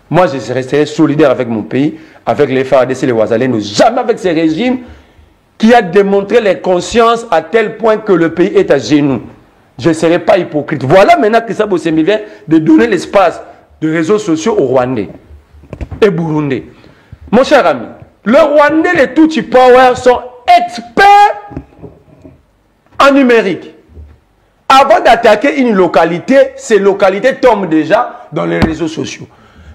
Moi je resterai solidaire avec mon pays, avec les FARDC et les Ouazalènes, jamais avec ces régimes qui a démontré les consciences à tel point que le pays est à genoux. Je ne serai pas hypocrite. Voilà maintenant que ça me vient de donner l'espace de réseaux sociaux aux Rwandais et Burundais. Mon cher ami, les Rwandais, les Tutsi Power sont experts en numérique. Avant d'attaquer une localité, ces localités tombent déjà dans les réseaux sociaux.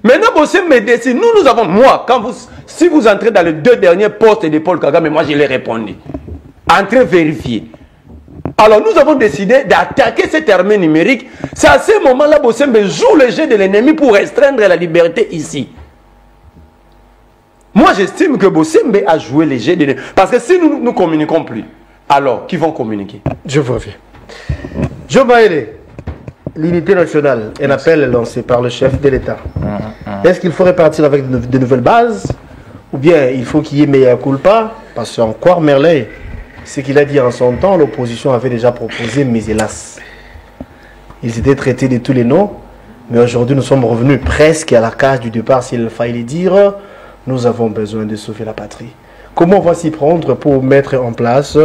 Maintenant, nous avons, moi, si vous entrez dans les 2 derniers postes de Paul Kagame, moi je l'ai répondu. Entrez vérifier. Alors nous avons décidé d'attaquer cette armée numérique. C'est à ce moment-là que Bossembe joue le jeu de l'ennemi pour restreindre la liberté ici. Moi j'estime que Bossembe a joué le jeu de l'ennemi. Parce que si nous ne communiquons plus, alors qui vont communiquer? Je vous reviens. Joe Maele, l'unité nationale, un appel lancé par le chef de l'État. Est-ce qu'il faudrait partir avec de nouvelles bases? Ou bien il faut qu'il y ait meilleur culpa? Parce qu'en quoi Merlin, ce qu'il a dit en son temps, l'opposition avait déjà proposé, mais hélas, ils étaient traités de tous les noms. Mais aujourd'hui, nous sommes revenus presque à la case du départ, s'il fallait dire, nous avons besoin de sauver la patrie. Comment on va s'y prendre pour mettre en place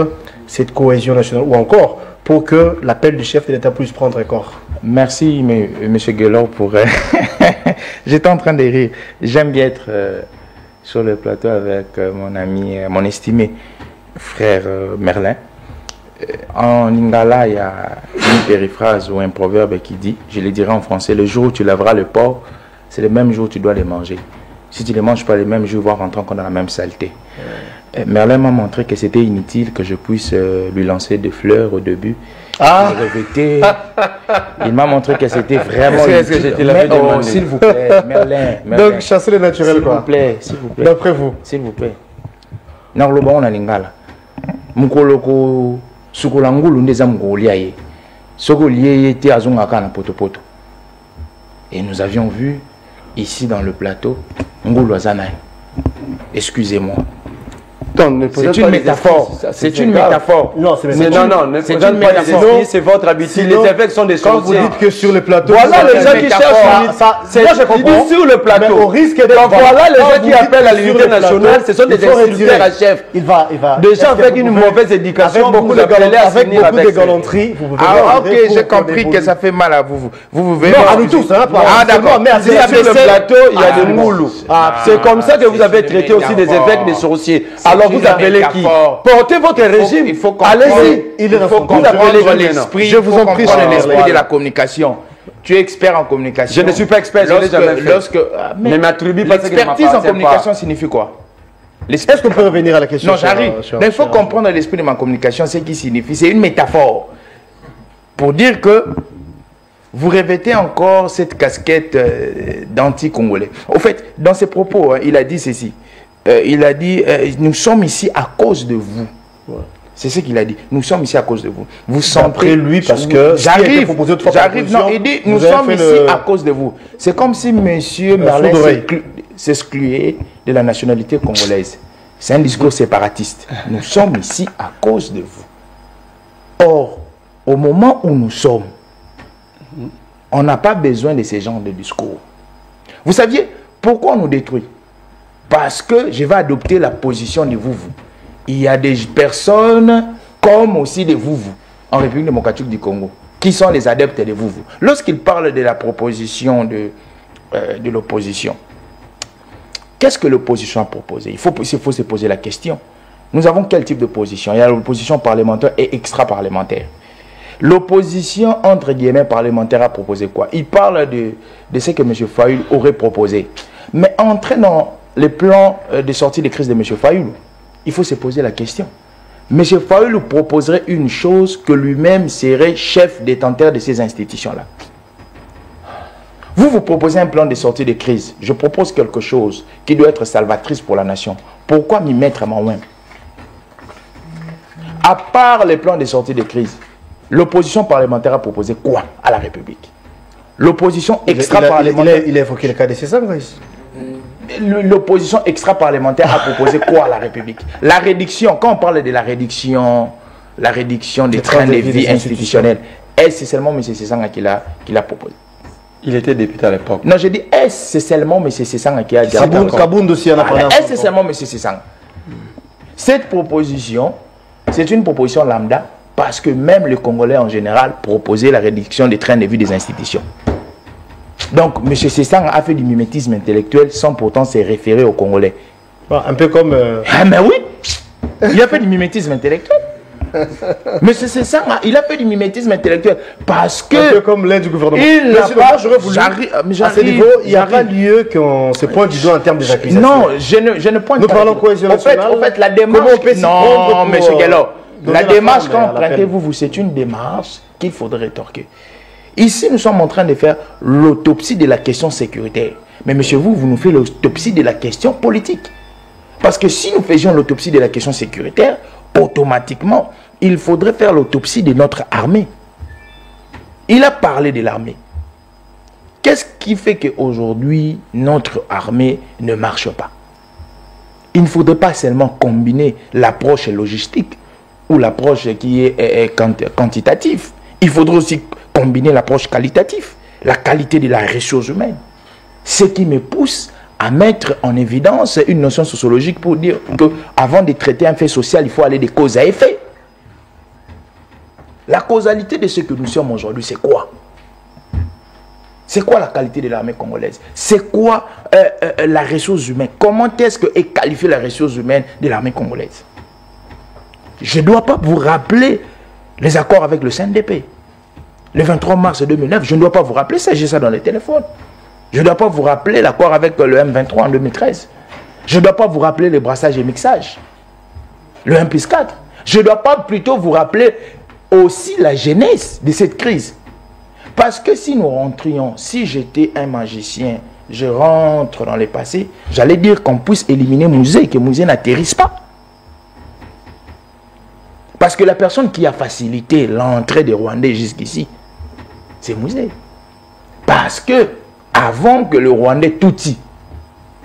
cette cohésion nationale, ou encore pour que l'appel du chef de l'État puisse prendre corps? Merci, M. Guelor, pour... J'étais en train de rire. J'aime bien être sur le plateau avec mon ami, mon estimé frère Merlin. En lingala, il y a une périphrase ou un proverbe qui dit, je le dirai en français, le jour où tu laveras le porc, c'est le même jour où tu dois les manger. Si tu ne les manges pas les mêmes jours, voire rentrer encore dans la même saleté. Merlin m'a montré que c'était inutile que je puisse lui lancer des fleurs au début. Ah. Il m'a montré que c'était vraiment Est-ce que je te l'avais demandé? S'il vous plaît, Merlin. Donc, chasser les naturels, S'il quoi. vous plaît, s'il vous plaît. D'après vous. S'il vous plaît. Non, le bon, on a l'ingala. Mukoloko, sukolangulu, ndeza mugoliaye. Sogoliaye était à Zongaka na poto. Et nous avions vu ici dans le plateau, Ngulu Azanaï. Excusez-moi. C'est une métaphore. C'est une métaphore. Non, c'est Non, ne c'est présente une pas les métaphore. esprits, c'est votre habitude. Les évêques sont des Quand vous sorciers. dites que sur le plateau... Voilà vous les gens avez qui une cherchent métaphore, l'unité. moi, je Il comprends. dit sur le plateau. Mais au risque d'être... Donc voilà les Quand gens vous qui dites appellent à que sur l'unité le plateau, nationale, ce sont des il faut instituteurs à retirer. chef. Il va... Des gens avec une mauvaise éducation, Avec beaucoup de galanterie, vous pouvez Ok, j'ai compris que ça fait mal à vous. Vous venez. Non, à nous tous, hein, pas Ah, d'accord. mais Sur le plateau, il y a des moulous. C'est comme ça que vous c'est avez une traité aussi des métaphore. évêques des sorciers. C'est Alors une vous appelez qui? métaphore. Portez votre régime. Il faut comprendre. Allez-y. Il est dans son Vous appelez comprendre les l'esprit. Je vous en prie, comprendre cher l'esprit Merlin. de la communication. Tu es expert en communication. Je ne suis pas expert, je ne l'ai jamais fait. Mais Ne m'attribue pas ce qui ne l'expertise en m'appartient communication pas. signifie quoi? Est-ce qu'on peut revenir à la question? Non, j'arrive. Mais il faut comprendre l'esprit de ma communication, ce qui signifie. C'est une métaphore. Pour dire que vous revêtez encore cette casquette d'anti-congolais. Au fait, dans ses propos, hein, il a dit ceci. Il a dit, nous sommes ici à cause de vous. Ouais. C'est ce qu'il a dit. Nous sommes ici à cause de vous. Vous sentez... Après lui, parce que... J'arrive. Non, il dit, nous sommes ici à cause de vous. C'est comme si monsieur Merlin s'excluait de la nationalité congolaise. C'est un discours séparatiste. Nous sommes ici à cause de vous. Or, au moment où nous sommes, on n'a pas besoin de ce genre de discours. Vous saviez pourquoi on nous détruit? Parce que je vais adopter la position de vous. Il y a des personnes comme aussi des vous en République démocratique du Congo qui sont les adeptes de vous. Lorsqu'ils parlent de la proposition de l'opposition, qu'est-ce que l'opposition a proposé? Il faut se poser la question. Nous avons quel type de position? Il y a l'opposition parlementaire et extra-parlementaire. L'opposition, entre guillemets, parlementaire a proposé quoi? Il parle de ce que M. Fayoulou aurait proposé. Mais entrer dans les plans de sortie de crise de M. Fayoulou, il faut se poser la question. M. Fayoulou proposerait une chose que lui-même serait chef détenteur de ces institutions-là. Vous proposez un plan de sortie de crise. Je propose quelque chose qui doit être salvatrice pour la nation. Pourquoi m'y mettre à moi-même? À part les plans de sortie de crise, l'opposition parlementaire a proposé quoi à la République? L'opposition extra-parlementaire... Il a évoqué le cas de César ici. L'opposition extra-parlementaire a proposé quoi à la République? La réduction, quand on parle de la réduction des trains de vie institutionnels, est-ce que c'est seulement M. Sessanga qui l'a proposé? Il était député à l'époque. Non, je dis, est-ce que c'est seulement M. Sessanga qui a dit? Kabound aussi en a parlé. Est-ce que c'est seulement M. Sessanga? Cette proposition, c'est une proposition lambda parce que même les Congolais en général proposaient la réduction des trains de vie des institutions. Donc, M. Sessanga a fait du mimétisme intellectuel sans pourtant se référer aux Congolais. Un peu comme... Ah, mais oui, il a fait du mimétisme intellectuel. M. Sessanga, il a fait du mimétisme intellectuel parce que... Un peu comme l'aide du gouvernement. Il n'a pas... J'aurais voulu... À ce niveau, il n'y a pas lieu qu'on se pointe du doigt en termes des accusations. Non, je ne pointe pas. Nous parlons cohésion nationale. En fait, la démarche... Non, M. Gallo, la démarche quand empruntez-vous, c'est une démarche qu'il faudrait rétorquer. Ici, nous sommes en train de faire l'autopsie de la question sécuritaire. Mais monsieur, vous nous faites l'autopsie de la question politique. Parce que si nous faisions l'autopsie de la question sécuritaire, automatiquement, il faudrait faire l'autopsie de notre armée. Il a parlé de l'armée. Qu'est-ce qui fait qu'aujourd'hui, notre armée ne marche pas? Il ne faudrait pas seulement combiner l'approche logistique ou l'approche qui est quantitative. Il faudrait aussi combiner l'approche qualitative, la qualité de la ressource humaine. Ce qui me pousse à mettre en évidence une notion sociologique pour dire qu'avant de traiter un fait social, il faut aller de cause à effet. La causalité de ce que nous sommes aujourd'hui, c'est quoi? C'est quoi la qualité de l'armée congolaise? C'est quoi la ressource humaine? Comment est-ce que est qualifiée la ressource humaine de l'armée congolaise? Je ne dois pas vous rappeler les accords avec le CNDP. Le 23 mars 2009, je ne dois pas vous rappeler ça, j'ai ça dans les téléphones. Je ne dois pas vous rappeler l'accord avec le M23 en 2013. Je ne dois pas vous rappeler les brassages et mixages. Le 1+4. Je ne dois pas plutôt vous rappeler aussi la genèse de cette crise. Parce que si nous rentrions, si j'étais un magicien, je rentre dans le passé, j'allais dire qu'on puisse éliminer Mouzé, que Mouzé n'atterrisse pas. Parce que la personne qui a facilité l'entrée des Rwandais jusqu'ici, c'est Mouzé. Parce que, avant que le Rwandais Tutsi,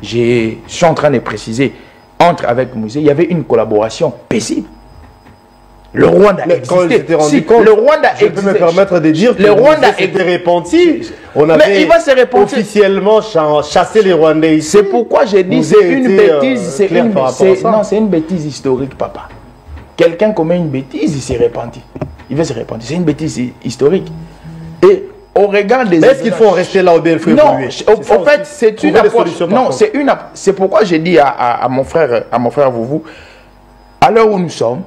je suis en train de préciser, entre avec Mouzé, il y avait une collaboration paisible. Le Rwanda existait. Le Rwanda je peux me permettre de dire que le Rwanda s'était repenti. On avait il va se officiellement chassé les Rwandais ici. C'est pourquoi j'ai dit c'est une bêtise. C'est une bêtise historique, papa. Quelqu'un commet une bêtise, il s'est repenti. Il va se repentir. C'est une bêtise historique. Et au regard des... Mais est-ce qu'il faut rester là ou bien il faut évoluer? En fait, c'est une approche. Non, c'est pourquoi j'ai dit à mon frère Vouvou, à l'heure où nous sommes,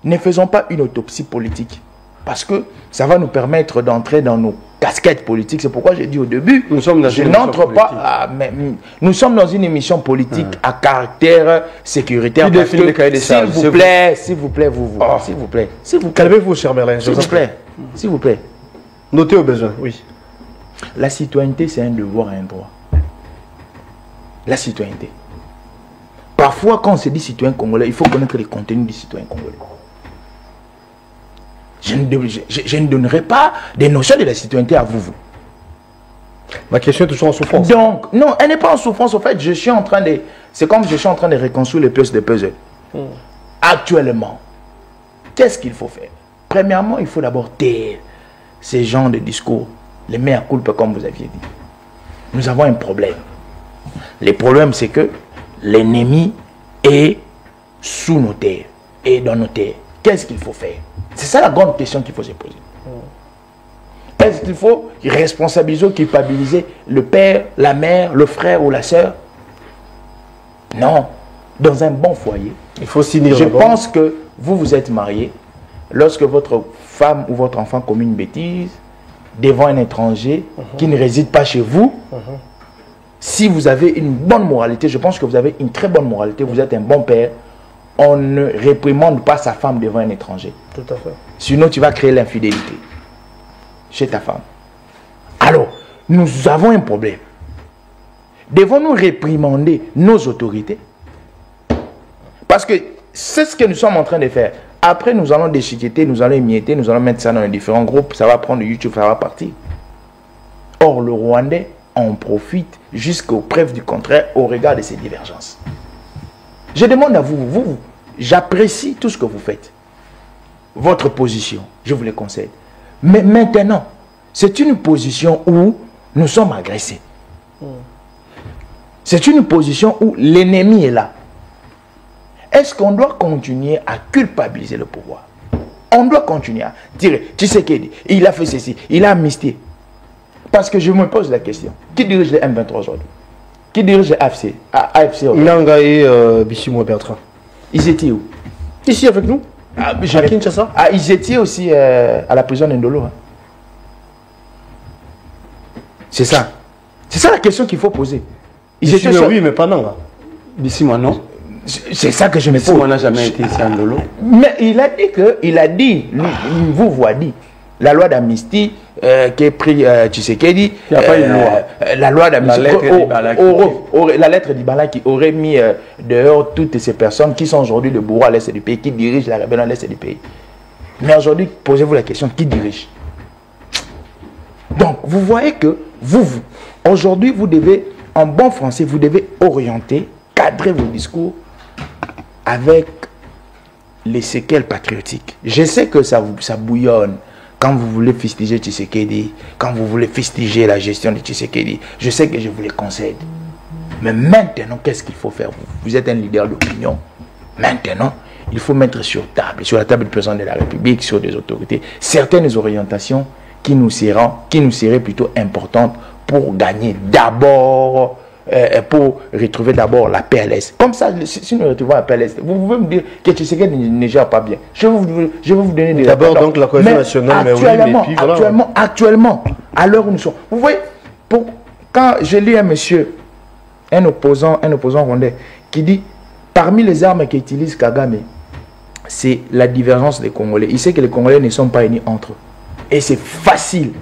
ne faisons pas une autopsie politique. Parce que ça va nous permettre d'entrer dans nos casquettes politiques. C'est pourquoi j'ai dit au début, nous sommes dans une émission politique à caractère sécuritaire. S'il vous plaît, Vouvou. S'il vous plaît. Calmez-vous, cher Merlin. S'il vous plaît. Notez au besoin, oui. La citoyenneté, c'est un devoir et un droit. La citoyenneté. Parfois, quand on se dit citoyen congolais, il faut connaître les contenus du citoyen congolais. Je ne donnerai pas des notions de la citoyenneté à vous. Ma question est toujours en souffrance. Donc, non, elle n'est pas en souffrance. En fait, je suis en train de... C'est comme je suis en train de reconstruire les pièces de puzzle. Actuellement, qu'est-ce qu'il faut faire? Premièrement, il faut d'abord taire ces genres de discours. Les mea culpa, comme vous aviez dit. Nous avons un problème. Le problème, c'est que l'ennemi est sous nos terres et dans nos terres. Qu'est-ce qu'il faut faire? C'est ça la grande question qu'il faut se poser. Est-ce qu'il faut responsabiliser ou culpabiliser le père, la mère, le frère ou la sœur? Non. Dans un bon foyer, il faut signer. Je pense que vous êtes marié. Lorsque votre femme ou votre enfant commet une bêtise devant un étranger qui ne réside pas chez vous, si vous avez une bonne moralité, je pense que vous avez une très bonne moralité, vous êtes un bon père, on ne réprimande pas sa femme devant un étranger. Tout à fait. Sinon, tu vas créer l'infidélité chez ta femme. Alors, nous avons un problème. Devons-nous réprimander nos autorités? Parce que c'est ce que nous sommes en train de faire. Après, nous allons déchiqueter, nous allons émietter, nous allons mettre ça dans les différents groupes, ça va prendre YouTube, ça va partir. Or, le Rwandais en profite jusqu'aux preuves du contraire au regard de ces divergences. Je demande à vous, j'apprécie tout ce que vous faites. Votre position, je vous le concède. Mais maintenant, c'est une position où nous sommes agressés. C'est une position où l'ennemi est là. Est-ce qu'on doit continuer à culpabiliser le pouvoir? On doit continuer à dire, tu sais qu'il il a fait ceci, il a amnistié. Parce que je me pose la question, qui dirige les M23 aujourd'hui? Qui dirige les AFC? Nanga et Bissimo Bertrand. Ils étaient où? Ici avec nous, à Kinshasa. Ils étaient aussi à la prison d'Indolo. Hein. C'est ça. C'est ça la question qu'il faut poser. Ils étaient sur... Oui, mais pas Nanga. Bissimo, non. C'est ça que je me pose. Bissimo n'a jamais été ici à Ndolo. Mais il a dit que, vous voyez dit, la loi d'amnistie qui est prise, tu sais qu'il dit, il n'y a pas une loi. La loi d'amnistie, la lettre d'Ibala qui aurait mis dehors toutes ces personnes qui sont aujourd'hui de bourreaux à l'est du pays, qui dirigent la rébellion à l'est du pays. Mais aujourd'hui, posez-vous la question, qui dirige? Donc, vous voyez que aujourd'hui, vous devez, en bon français, vous devez orienter, cadrer vos discours avec les séquelles patriotiques. Je sais que ça bouillonne quand vous voulez fustiger Tshisekedi, quand vous voulez fustiger la gestion de Tshisekedi. Je sais que je vous les concède. Mais maintenant, qu'est-ce qu'il faut faire? Vous êtes un leader d'opinion. Maintenant, il faut mettre sur la table du président de la République, sur des autorités, certaines orientations qui nous seraient plutôt importantes pour gagner d'abord, pour retrouver d'abord la paix à l'Est. Comme ça, si nous retrouvons la paix à l'Est, vous pouvez me dire que Tshisekedi ne gère pas bien. Je vais vous donner des d'abord donc la cohésion nationale, actuellement, à l'heure où nous sommes, vous voyez, Quand j'ai lu un monsieur, un opposant rwandais, qui dit, parmi les armes qu'utilise Kagame, c'est la divergence des Congolais. Il sait que les Congolais ne sont pas unis entre eux. Et c'est facile.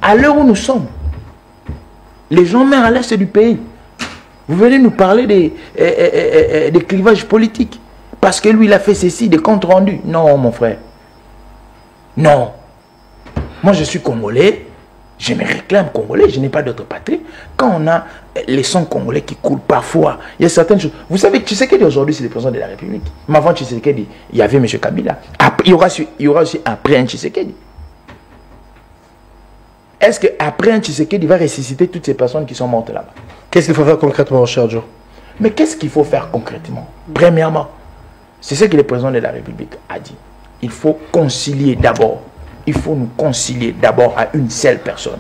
À l'heure où nous sommes, les gens meurent à l'est du pays. Vous venez nous parler des clivages politiques. Parce que lui, il a fait ceci, des comptes rendus. Non, mon frère. Non. Moi, je suis Congolais. Je me réclame Congolais. Je n'ai pas d'autre patrie. Quand on a les sons congolais qui coulent parfois, il y a certaines choses. Vous savez, Tshisekedi aujourd'hui, c'est le président de la République. Mais avant Tshisekedi, il y avait M. Kabila. Après, il y aura aussi après un Tshisekedi. Est-ce qu'après un Tshisekedi, il va ressusciter toutes ces personnes qui sont mortes là-bas? Qu'est-ce qu'il faut faire concrètement, cher Joe? Mais qu'est-ce qu'il faut faire concrètement? Premièrement, c'est ce que le président de la République a dit. Il faut concilier d'abord. Il faut nous concilier d'abord à une seule personne.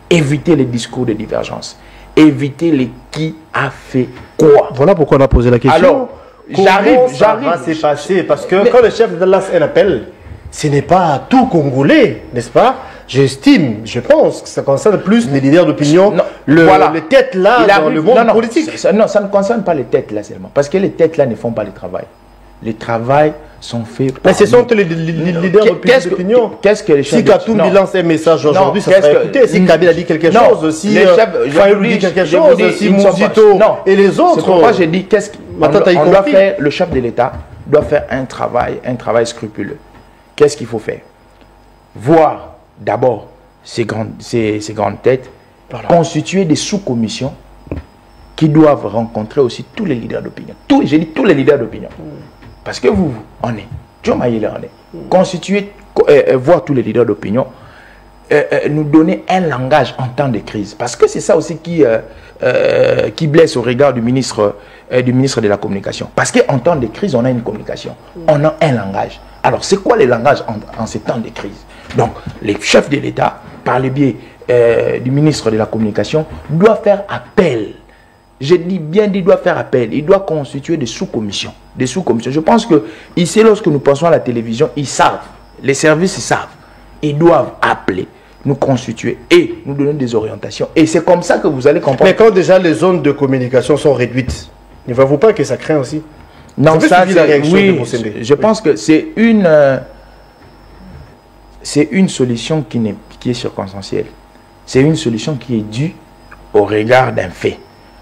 Éviter les discours de divergence. Éviter les qui a fait quoi. Voilà pourquoi on a posé la question. Alors, j'arrive. Ça va se passer parce que quand le chef de lance un appel, ce n'est pas tout Congolais, n'est-ce pas? J'estime, je pense que ça concerne plus les leaders d'opinion, les têtes là dans le monde politique. Non, ça ne concerne pas les têtes là seulement. Parce que les têtes là ne font pas le travail. Les travail sont faits par... Mais ce sont les leaders d'opinion. Qu'est-ce que les chefs... Si Katumbi lance un message aujourd'hui, ça sera écouté. Si Kabila dit quelque chose, si Fayou dit quelque chose, si Mouzito et les autres... C'est pourquoi j'ai dit, qu'est-ce qu'on doit faire? Le chef de l'État doit faire un travail scrupuleux. Qu'est-ce qu'il faut faire? Voir d'abord ces grandes têtes, constituer des sous-commissions qui doivent rencontrer aussi tous les leaders d'opinion. J'ai dit tous les leaders d'opinion. Parce que vous, on est. Joe Mayele, on est. Constituer, voir tous les leaders d'opinion, nous donner un langage en temps de crise. Parce que c'est ça aussi qui blesse au regard du ministre de la Communication. Parce qu'en temps de crise, on a une communication. On a un langage. Alors, c'est quoi les langages en ces temps de crise? Donc, les chefs de l'État, par le biais du ministre de la Communication, doivent faire appel. Je dis bien, il doit faire appel. Il doit constituer des sous-commissions. Des sous-commissions. Je pense que ici, lorsque nous passons à la télévision, ils savent. Les services, ils savent. Ils doivent appeler, nous constituer et nous donner des orientations. Et c'est comme ça que vous allez comprendre. Mais quand déjà les zones de communication sont réduites, ne voyez-vous pas que ça craint aussi? Non, ça, oui, je pense que c'est une solution qui est circonstancielle. C'est une solution qui est due au regard d'un fait.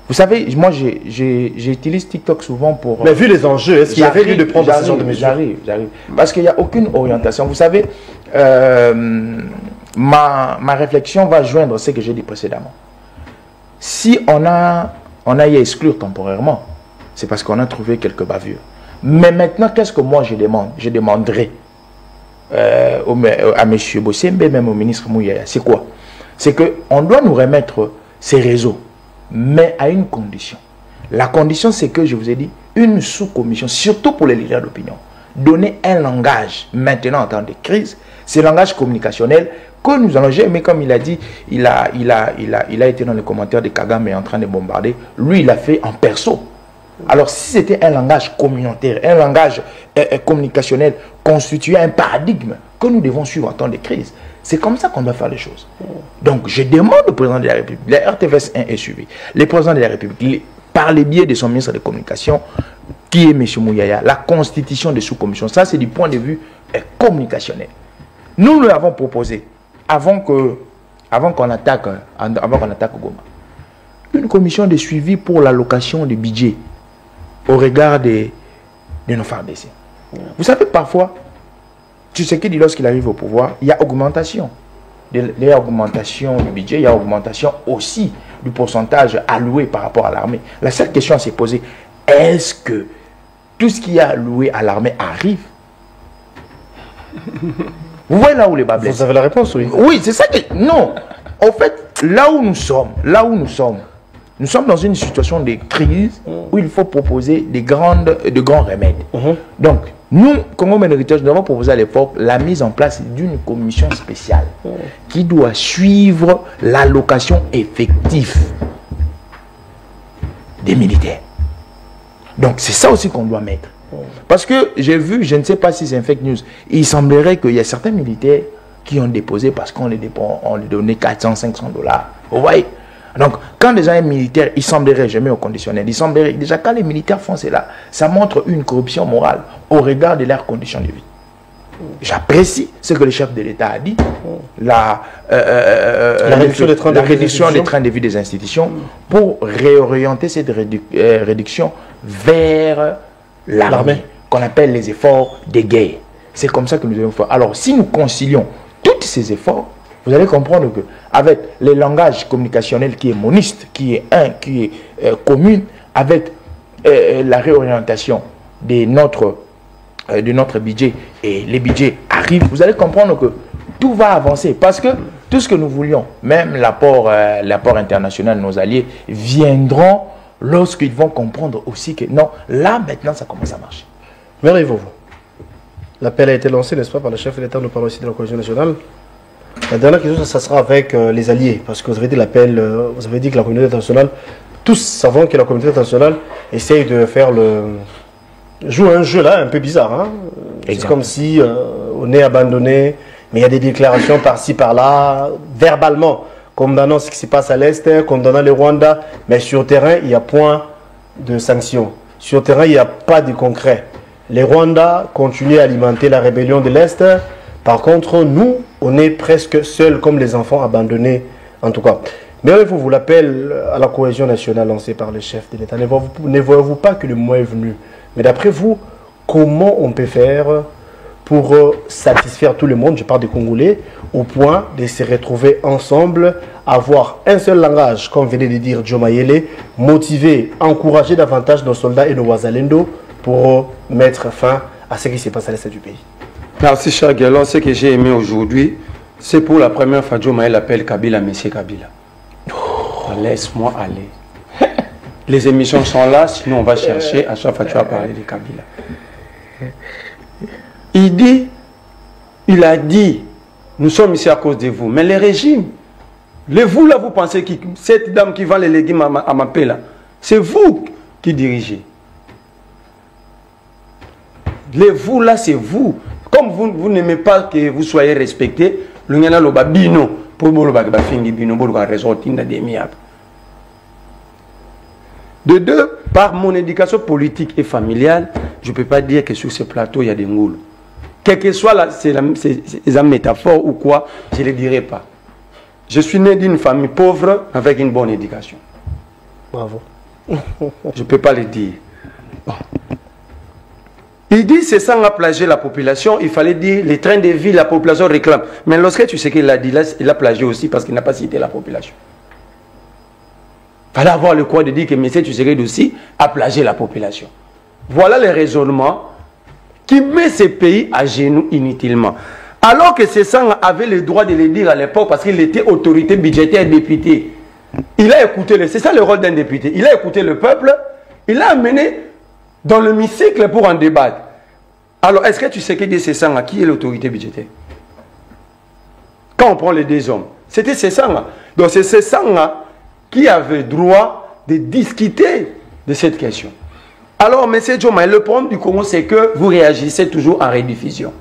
Vous savez, moi, j'utilise TikTok souvent pour... Mais vu les enjeux, est-ce qu'il y avait lieu de prendre ce genre de mesures? J'arrive. Parce qu'il n'y a aucune orientation. Vous savez, ma réflexion va joindre ce que j'ai dit précédemment. Si on a y exclure temporairement, c'est parce qu'on a trouvé quelques bavures. Mais maintenant, qu'est-ce que moi je demande? Je demanderai à M. Bossembe, même au ministre Mouyaya. C'est quoi? C'est qu'on doit nous remettre ces réseaux, mais à une condition. La condition, c'est que, je vous ai dit, une sous-commission, surtout pour les leaders d'opinion, donner un langage, maintenant en temps de crise, ce langage communicationnel que nous allons gérer. Mais comme il a dit, il a été dans les commentaires de Kagame en train de bombarder. Lui, il a fait en perso. Alors, si c'était un langage communautaire, un langage communicationnel, constitué un paradigme que nous devons suivre en temps de crise, c'est comme ça qu'on doit faire les choses. Donc, je demande au président de la République, la RTVS 1 est suivi, le président de la République, par le biais de son ministre de qu'on qui est M. Mouyaya, la constitution des sous-commissions. Ça, c'est du point de vue communicationnel. Nous l'avons proposé avant qu'on attaque Goma. Une commission de suivi pour l'allocation du budget au regard de nos FARDC. Vous savez, parfois, tu sais qu'il dit lorsqu'il arrive au pouvoir, il y a augmentation. Il y a augmentation du budget, il y a augmentation aussi du pourcentage alloué par rapport à l'armée. La seule question à se poser, est-ce que tout ce qui est alloué à l'armée arrive? Vous voyez là où les bas blessent. Vous avez la réponse, oui. Oui, c'est ça que... Non. En fait, là où nous sommes, nous sommes dans une situation de crise où il faut proposer de grands remèdes. Donc, nous, Congo Minoritaire, nous avons proposé à l'époque la mise en place d'une commission spéciale qui doit suivre l'allocation effective des militaires. Donc, c'est ça aussi qu'on doit mettre. Parce que j'ai vu, je ne sais pas si c'est un fake news, il semblerait qu'il y a certains militaires qui ont déposé parce qu'on les donnait 400, 500 $. Vous voyez? Donc, quand déjà un militaire, il semblerait, je mets au conditionnel, il semblerait, déjà quand les militaires font cela, ça montre une corruption morale au regard de leurs conditions de vie. J'apprécie ce que le chef de l'État a dit, la réduction des trains de vie des institutions pour réorienter cette réduction vers l'armée, qu'on appelle les efforts de guerre. C'est comme ça que nous devons faire. Alors, si nous concilions tous ces efforts, vous allez comprendre que avec le langage communicationnel qui est moniste, qui est commun, avec la réorientation de notre budget et les budgets arrivent, vous allez comprendre que tout va avancer. Parce que tout ce que nous voulions, même l'apport international de nos alliés, viendront lorsqu'ils vont comprendre aussi que non, là maintenant ça commence à marcher. Merveilleux. L'appel a été lancé, n'est-ce pas, par le chef de l'État, nous parlons aussi de la cohésion nationale. La dernière question, ça sera avec les alliés, parce que vous avez dit l'appel, vous avez dit que la communauté internationale, tous savons que la communauté internationale essaye de faire jouer un jeu là, un peu bizarre. Hein? C'est comme si on est abandonné, mais il y a des déclarations par-ci, par-là, verbalement, condamnant ce qui se passe à l'Est, condamnant le Rwanda, mais sur le terrain, il n'y a point de sanctions. Sur le terrain, il n'y a pas de concret. Les Rwandais continuent à alimenter la rébellion de l'Est. Par contre, nous, on est presque seuls comme les enfants abandonnés, en tout cas. Mais vous l'appel à la cohésion nationale lancé par le chef de l'État. Ne voyez-vous pas que le moment est venu? Mais d'après vous, comment on peut faire pour satisfaire tout le monde, je parle des Congolais, au point de se retrouver ensemble, avoir un seul langage, comme venait de dire Joe Mayele, motiver, encourager davantage nos soldats et nos Wazalendo pour mettre fin à ce qui se passe à l'est du pays? Merci, cher Guélon. Ce que j'ai aimé aujourd'hui, c'est pour la première fois Joe Mayele appelle Kabila, Monsieur Kabila. Oh, laisse-moi aller. Les émissions sont là, sinon on va chercher. À chaque fois, tu vas parler de Kabila. Il a dit, nous sommes ici à cause de vous. Mais les régimes, vous là, vous pensez que cette dame qui vend les légumes à ma paix là, c'est vous qui dirigez. Vous là, c'est vous. Comme vous n'aimez pas que vous soyez respecté, le ngana loba bino pour boloba ba fingi bino boloba ressortir na demi-ap. De deux, par mon éducation politique et familiale, je ne peux pas dire que sur ce plateau, il y a des moules. Quelle que soit la métaphore ou quoi, je ne le dirai pas. Je suis né d'une famille pauvre avec une bonne éducation. Bravo. Je ne peux pas le dire. Bon. Il dit c'est sans plagier la population, il fallait dire les trains de vie, la population réclame. Mais lorsque tu sais qu'il a dit là, il a plagié aussi parce qu'il n'a pas cité la population. Il fallait avoir le courage de dire que M. Tshisekedi aussi a plagié la population. Voilà le raisonnement qui met ces pays à genoux inutilement. Alors que Cessang avait le droit de le dire à l'époque parce qu'il était autorité budgétaire député. Il a écouté, c'est ça le rôle d'un député, il a écouté le peuple, il l'a amené dans l'hémicycle pour en débattre. Alors, est-ce que tu sais que Cessang, qui est l'autorité budgétaire? Quand on prend les deux hommes, c'était Cessang. Donc c'est Cessang qui avait droit de discuter de cette question. Alors, M. Djoma, le problème du Congo, c'est que vous réagissez toujours en rediffusion.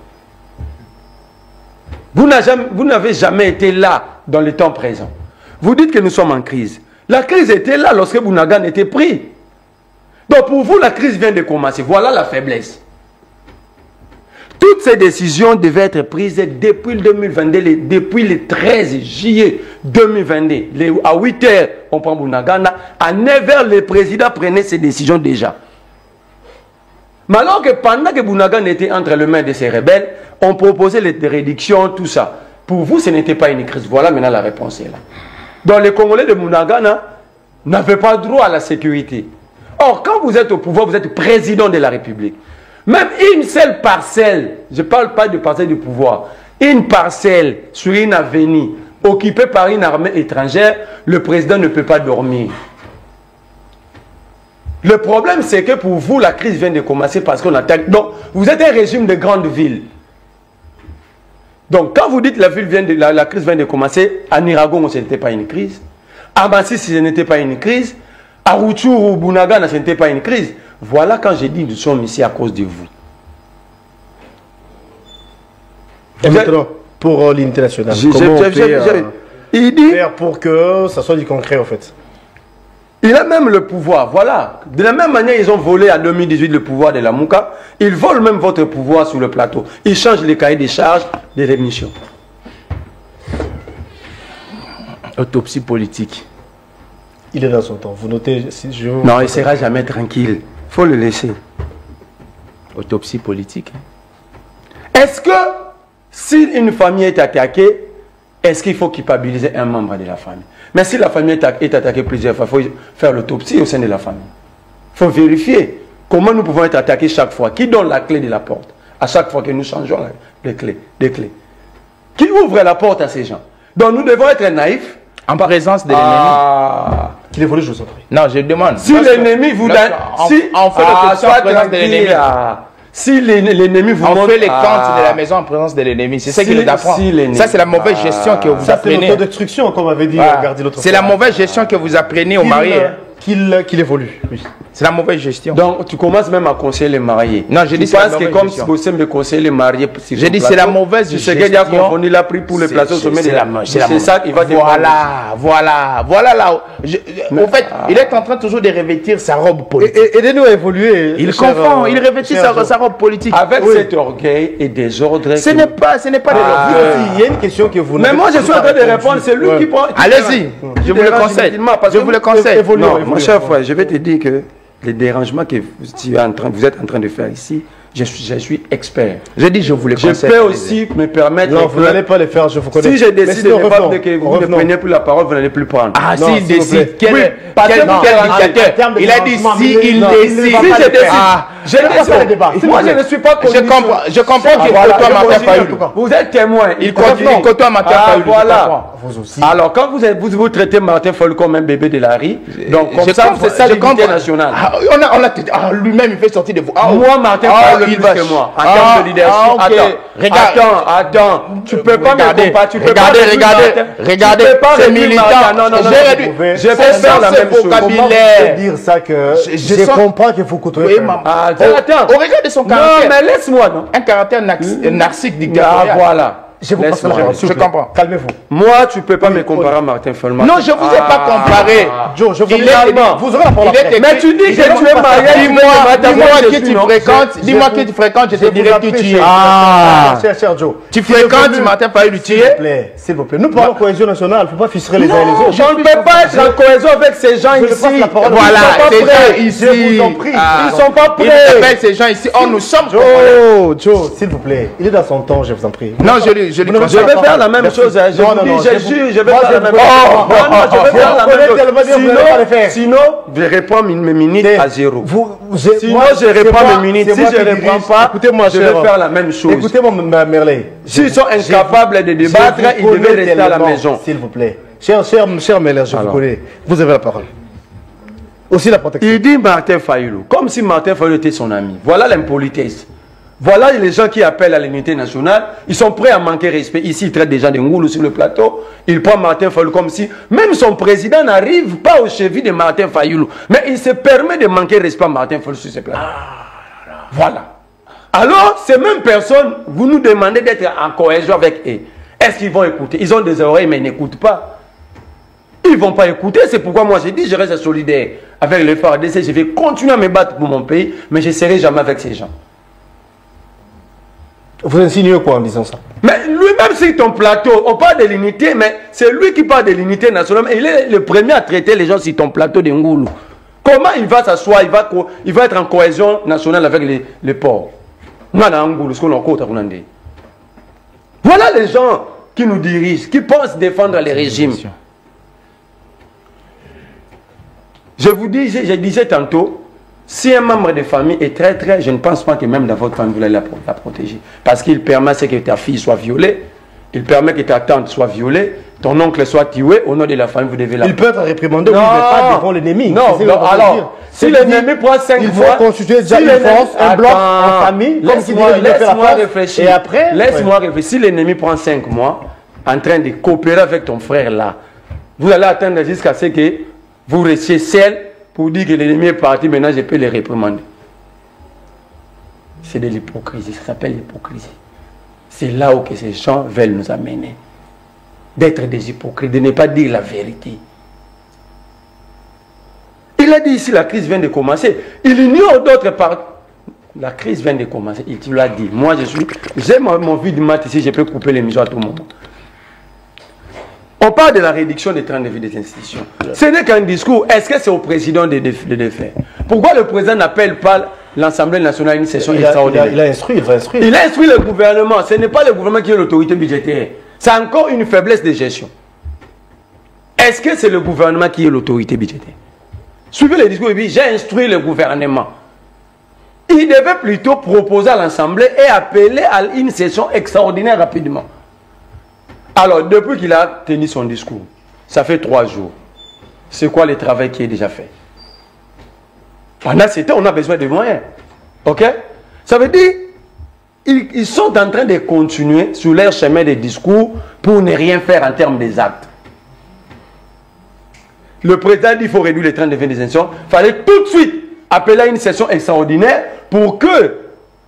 Vous n'avez jamais été là dans le temps présent. Vous dites que nous sommes en crise. La crise était là lorsque Bounagan était pris. Donc pour vous, la crise vient de commencer. Voilà la faiblesse. Toutes ces décisions devaient être prises depuis le 2022, depuis le 13 juillet 2022. À 8 h, on prend Bounagana. À 9 h, le président prenait ses décisions déjà. Mais alors que pendant que Bounagana était entre les mains de ces rebelles, on proposait les réductions, tout ça. Pour vous, ce n'était pas une crise. Voilà maintenant la réponse est là. Donc les Congolais de Bounagana n'avaient pas droit à la sécurité. Or, quand vous êtes au pouvoir, vous êtes président de la République. Même une seule parcelle, je ne parle pas de parcelle du pouvoir, une parcelle sur une avenue occupée par une armée étrangère, le président ne peut pas dormir. Le problème, c'est que pour vous, la crise vient de commencer parce qu'on attaque. Donc, vous êtes un régime de grande ville. Donc, quand vous dites que la crise vient de commencer, à Niragon, ce n'était pas une crise. À Massis, ce n'était pas une crise. À Rutshuru ou Bunagana, ce n'était pas une crise. Voilà quand j'ai dit nous sommes ici à cause de vous. pour l'unité nationale. J'ai- Comment on j'ai- peut Il dit, faire pour que ça soit du concret, en fait? il a même le pouvoir, voilà. De la même manière, ils ont volé en 2018 le pouvoir de la Mouka. Ils volent même votre pouvoir sur le plateau. Ils changent les cahiers des charges de l'émission. Autopsie politique. Il est dans son temps. Vous notez... Si je... Non, il ne sera jamais tranquille. Il faut le laisser. Autopsie politique. Est-ce que, si une famille est attaquée, est-ce qu'il faut culpabiliser un membre de la famille? Mais si la famille est attaquée plusieurs fois, il faut faire l'autopsie au sein de la famille. Il faut vérifier comment nous pouvons être attaqués chaque fois. Qui donne la clé de la porte? À chaque fois que nous changeons les clés. Qui ouvre la porte à ces gens? Donc nous devons être naïfs. En présence de l'ennemi. Qu'il évolue, je vous en prie. Non, je demande. Si l'ennemi vous donne... Si, on fait l'autopsie en présence de l'ennemi. Si l'ennemi vous On montre... fait les comptes de la maison en présence de l'ennemi. C'est ça Si- qu'il est d'apprendre. si l'ennemi- Ça, c'est la mauvaise gestion que vous Ça, c'est apprenez. l'autodestruction, comme avait dit Voilà. Gardi l'autre fois. C'est la mauvaise gestion que vous apprenez aux mariés. Qu'il évolue, oui. C'est la mauvaise gestion. Donc tu commences même à conseiller les mariés. Non, je dis c'est la penses que mauvaise comme gestion. c'est possible de conseiller les mariés sur J'ai son dit c'est la plateau, mauvaise tu sais qu'il a gestion. confondu la prix pour le plateau au sommet de la C'est ça qu'il va te Voilà là. En fait, il est en train toujours de revêtir sa robe politique. Aidez-nous à évoluer. Il cher, confond, il revêtit cher sa robe politique. Avec cet orgueil et désordre. Ce n'est pas de l'orgueil. Il y a une question que vous Mais n'avez moi je pas suis en train de répondu. répondre, c'est lui Ouais. qui prend. Allez-y, je vous le conseille. Je vous le conseille. Évoluons, Non, évoluons. mon cher frère, je vais te dire que les dérangements que vous êtes en train de faire ici, je suis expert. Je dis je vous le Je conseille. peux aussi me permettre. Non, vous que- n'allez pas les faire, je vous connais. Si je décide Mais de sinon, ne pas revenons. que vous ne Revenons. preniez plus la parole, vous n'allez plus prendre. Ah, Non, s'il s'il vous décide, plaît. quel Oui, parce que quel en dictateur termes de il a dit dérangement, si mais il non, décide. il ne va Si pas je le décide, faire. Ah, je pas faire le débat. moi je ne suis pas Je comprends qu'il Voilà, côtoie je Martin continue. Fayulu. Vous êtes témoin. Il côtoie Martin Fayulu. Voilà. Vous aussi. Alors quand vous traitez Martin Fayulu comme un bébé de la rue, donc comme Je ça, comprends, c'est ça je l'unité comprends. nationale. Lui-même il fait sortir de vous. Moi, Martin Fayulu plus que moi. En termes de leadership. Attends. Tu peux pas me comparer. Tu peux pas Regardez, c'est militant. Je peux faire la même chose. Comment vous pouvez dire ça que je sens- comprends qu'il faut côtoyer. Oui, Fayulu. Attends. Au regard de son Non, caractère. mais laisse-moi, non. Un caractère narcissique Ah, dictatorial. voilà. Je vous passe la Laisse-moi. parole, s'il vous Je plaît. comprends. Calmez-vous. Moi, tu peux pas me comparer à Martin Fayulu. Non, je vous ai pas comparé. Joe, je vous Il en est- prie. Vous aurez la parole après. Mais tu dis que tu es marié. Dis-moi qui tu fréquentes. Dis-moi qui tu fréquentes, je te dirai qui tu es. Cher Joe. Tu fréquentes Martin Fayulu, tu es. S'il vous plaît. Nous parlons cohésion nationale. Il ne faut pas fissurer les uns et les autres. Je ne peux pas être en cohésion avec ces gens Je passe ici. la parole. Voilà, Ils sont pas ces prêts. gens ici. Je vous en prie. Ils sont pas Il prêts. appelle ces gens ici. Oh, nous sommes. Joe, s'il vous plaît. Il est dans son temps, je vous en prie. Non, je lui Je conseille. vais faire la même chose. Je Non, vous non, dis, non, je je jure, vous- je vais moi, faire je la même vous- chose. Oh, Non, non, je vais vous faire la connaissez même tellement bien, vous n'allez pas le faire. Sinon, je réponds mes minutes à zéro. Sinon, moi, je réponds c'est moi- mes minutes. c'est Si moi je qui ne réponds dirige. pas, Écoutez-moi, je vais cher. faire la même chose. Écoutez-moi, Merley. S'ils sont incapables de débattre, ils devaient rester à la maison. S'il vous plaît. Cher Merley, je vous Alors. connais. Vous avez la parole. Aussi la protection. Il dit Martin Fayulu, comme si Martin Fayulu était son ami. Voilà l'impolitesse. Voilà les gens qui appellent à l'unité nationale. Ils sont prêts à manquer respect. Ici, ils traitent des gens de Ngoulou sur le plateau. Ils prennent Martin Fayulu comme si même son président n'arrive pas aux chevilles de Martin Fayulu. Mais il se permet de manquer respect à Martin Fayulu sur ce plateau. Voilà. Alors, ces mêmes personnes, vous nous demandez d'être en cohésion avec eux. Est-ce qu'ils vont écouter? Ils ont des oreilles, mais ils n'écoutent pas. Ils ne vont pas écouter. C'est pourquoi moi, j'ai dit, je reste solidaire avec le FARDC. Je vais continuer à me battre pour mon pays, mais je ne serai jamais avec ces gens. Vous insinuez quoi en disant ça? Mais lui-même, sur ton plateau, on parle de l'unité, mais c'est lui qui parle de l'unité nationale. Il est le premier à traiter les gens sur ton plateau de Ngoulou. Comment il va s'asseoir? Il va être en cohésion nationale avec les ports. Voilà les gens qui nous dirigent, qui pensent défendre les régimes. Je vous dis, je disais tantôt, si un membre de famille est très, je ne pense pas que même dans votre famille, vous allez la protéger. Parce qu'il permet que ta fille soit violée, il permet que ta tante soit violée, ton oncle soit tué, au nom de la famille, vous devez la Il peut être réprimandé, non, oui, mais pas devant l'ennemi. Non, C'est non, ce qu'on veut alors, dire. si l'ennemi prend 5 mois... Il faut constituer déjà une force, un bloc en famille, comme qui dit laisse-moi réfléchir. Et après... Laisse-moi réfléchir. Si l'ennemi prend 5 mois, en train de coopérer avec ton frère là, vous allez attendre jusqu'à ce que vous restiez seul pour dire que l'ennemi est parti, maintenant je peux les réprimander. C'est de l'hypocrisie, ça s'appelle l'hypocrisie. C'est là où que ces gens veulent nous amener. D'être des hypocrites, de ne pas dire la vérité. Il a dit ici, la crise vient de commencer. Il ignore d'autres parties. La crise vient de commencer. Il te l'a dit. Moi, j'ai mon vie de maths ici, je peux couper l'émission à tout moment. On parle de la réduction des trains de vie des institutions. Ce n'est qu'un discours. Est-ce que c'est au président de le faire? Pourquoi le président n'appelle pas l'Assemblée nationale à une session extraordinaire? Il a instruit, il va instruire. Il a instruit le gouvernement. Ce n'est pas le gouvernement qui est l'autorité budgétaire. C'est encore une faiblesse de gestion. Est-ce que c'est le gouvernement qui est l'autorité budgétaire? Suivez le discours, j'ai instruit le gouvernement. Il devait plutôt proposer à l'Assemblée et appeler à une session extraordinaire rapidement. Alors, depuis qu'il a tenu son discours, ça fait 3 jours. C'est quoi le travail qui est déjà fait? Pendant ce temps, on a besoin de moyens. Ok? Ça veut dire, ils sont en train de continuer sur leur chemin de discours pour ne rien faire en termes des actes. Le président dit qu'il faut réduire les trains de vie des institutions. Il fallait tout de suite appeler à une session extraordinaire pour que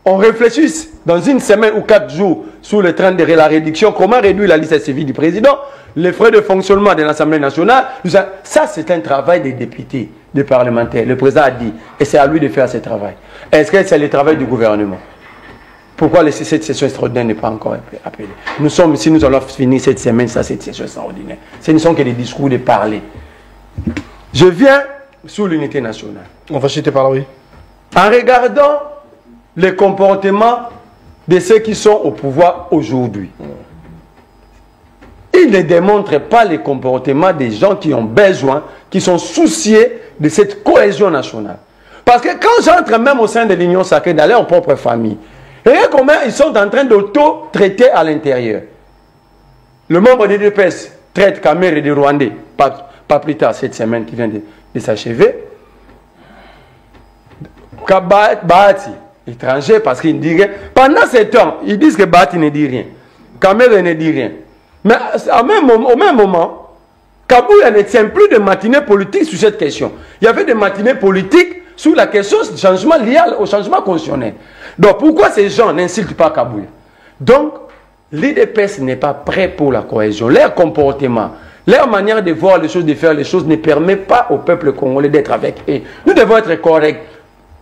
on réfléchisse dans une semaine ou 4 jours sur le train de la réduction, comment réduire la liste civile du président, les frais de fonctionnement de l'Assemblée nationale. Ça, c'est un travail des députés, des parlementaires. Le président a dit, et c'est à lui de faire ce travail. Est-ce que c'est le travail du gouvernement? Pourquoi cette session extraordinaire n'est pas encore appelée? Nous sommes ici, nous allons finir cette semaine, cette session extraordinaire. Ce ne sont que des discours de parler. Je viens sur l'unité nationale. On va chuter par là, oui. En regardant les comportements de ceux qui sont au pouvoir aujourd'hui, ils ne démontrent pas les comportements des gens qui ont besoin, qui sont souciés de cette cohésion nationale. Parce que quand j'entre même au sein de l'Union sacrée, dans leur propre famille, et comment ils sont en train d'auto-traiter à l'intérieur. Le membre de l'UDPS traite Kamere des Rwandais, pas plus tard cette semaine qui vient de s'achever. Bahati, étranger, parce qu'il ne dit rien. Pendant ce temps, ils disent que Bahati ne dit rien. Kamere ne dit rien. Mais au même moment, Kabouya ne tient plus de matinée politique sur cette question. Il y avait des matinées politiques sur la question du changement lié au changement constitutionnel. Donc pourquoi ces gens n'insultent pas Kabouya? Donc, l'IDPS n'est pas prêt pour la cohésion. Leur comportement, leur manière de voir les choses, de faire les choses ne permet pas au peuple congolais d'être avec eux. Nous devons être corrects.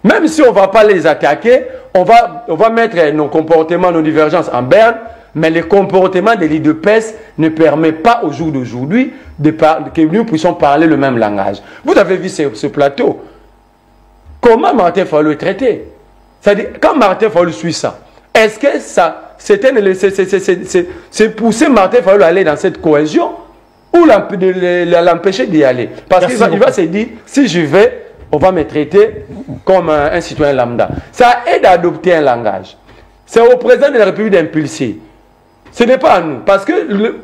Même si on ne va pas les attaquer, on va mettre nos comportements, nos divergences en berne, mais le comportement de l'IDPS ne permet pas au jour d'aujourd'hui que nous puissions parler le même langage. Vous avez vu ce plateau. Comment Martin Fayulu est traité? C'est-à-dire, quand Martin Fayulu suit ça, est-ce que c'est pousser Martin Fayulu à aller dans cette cohésion ou l'empêcher d'y aller? Parce qu'il va se dire, si je vais, on va me traiter comme un citoyen lambda. Ça aide à adopter un langage. C'est au président de la République d'impulser. Ce n'est pas à nous. Parce que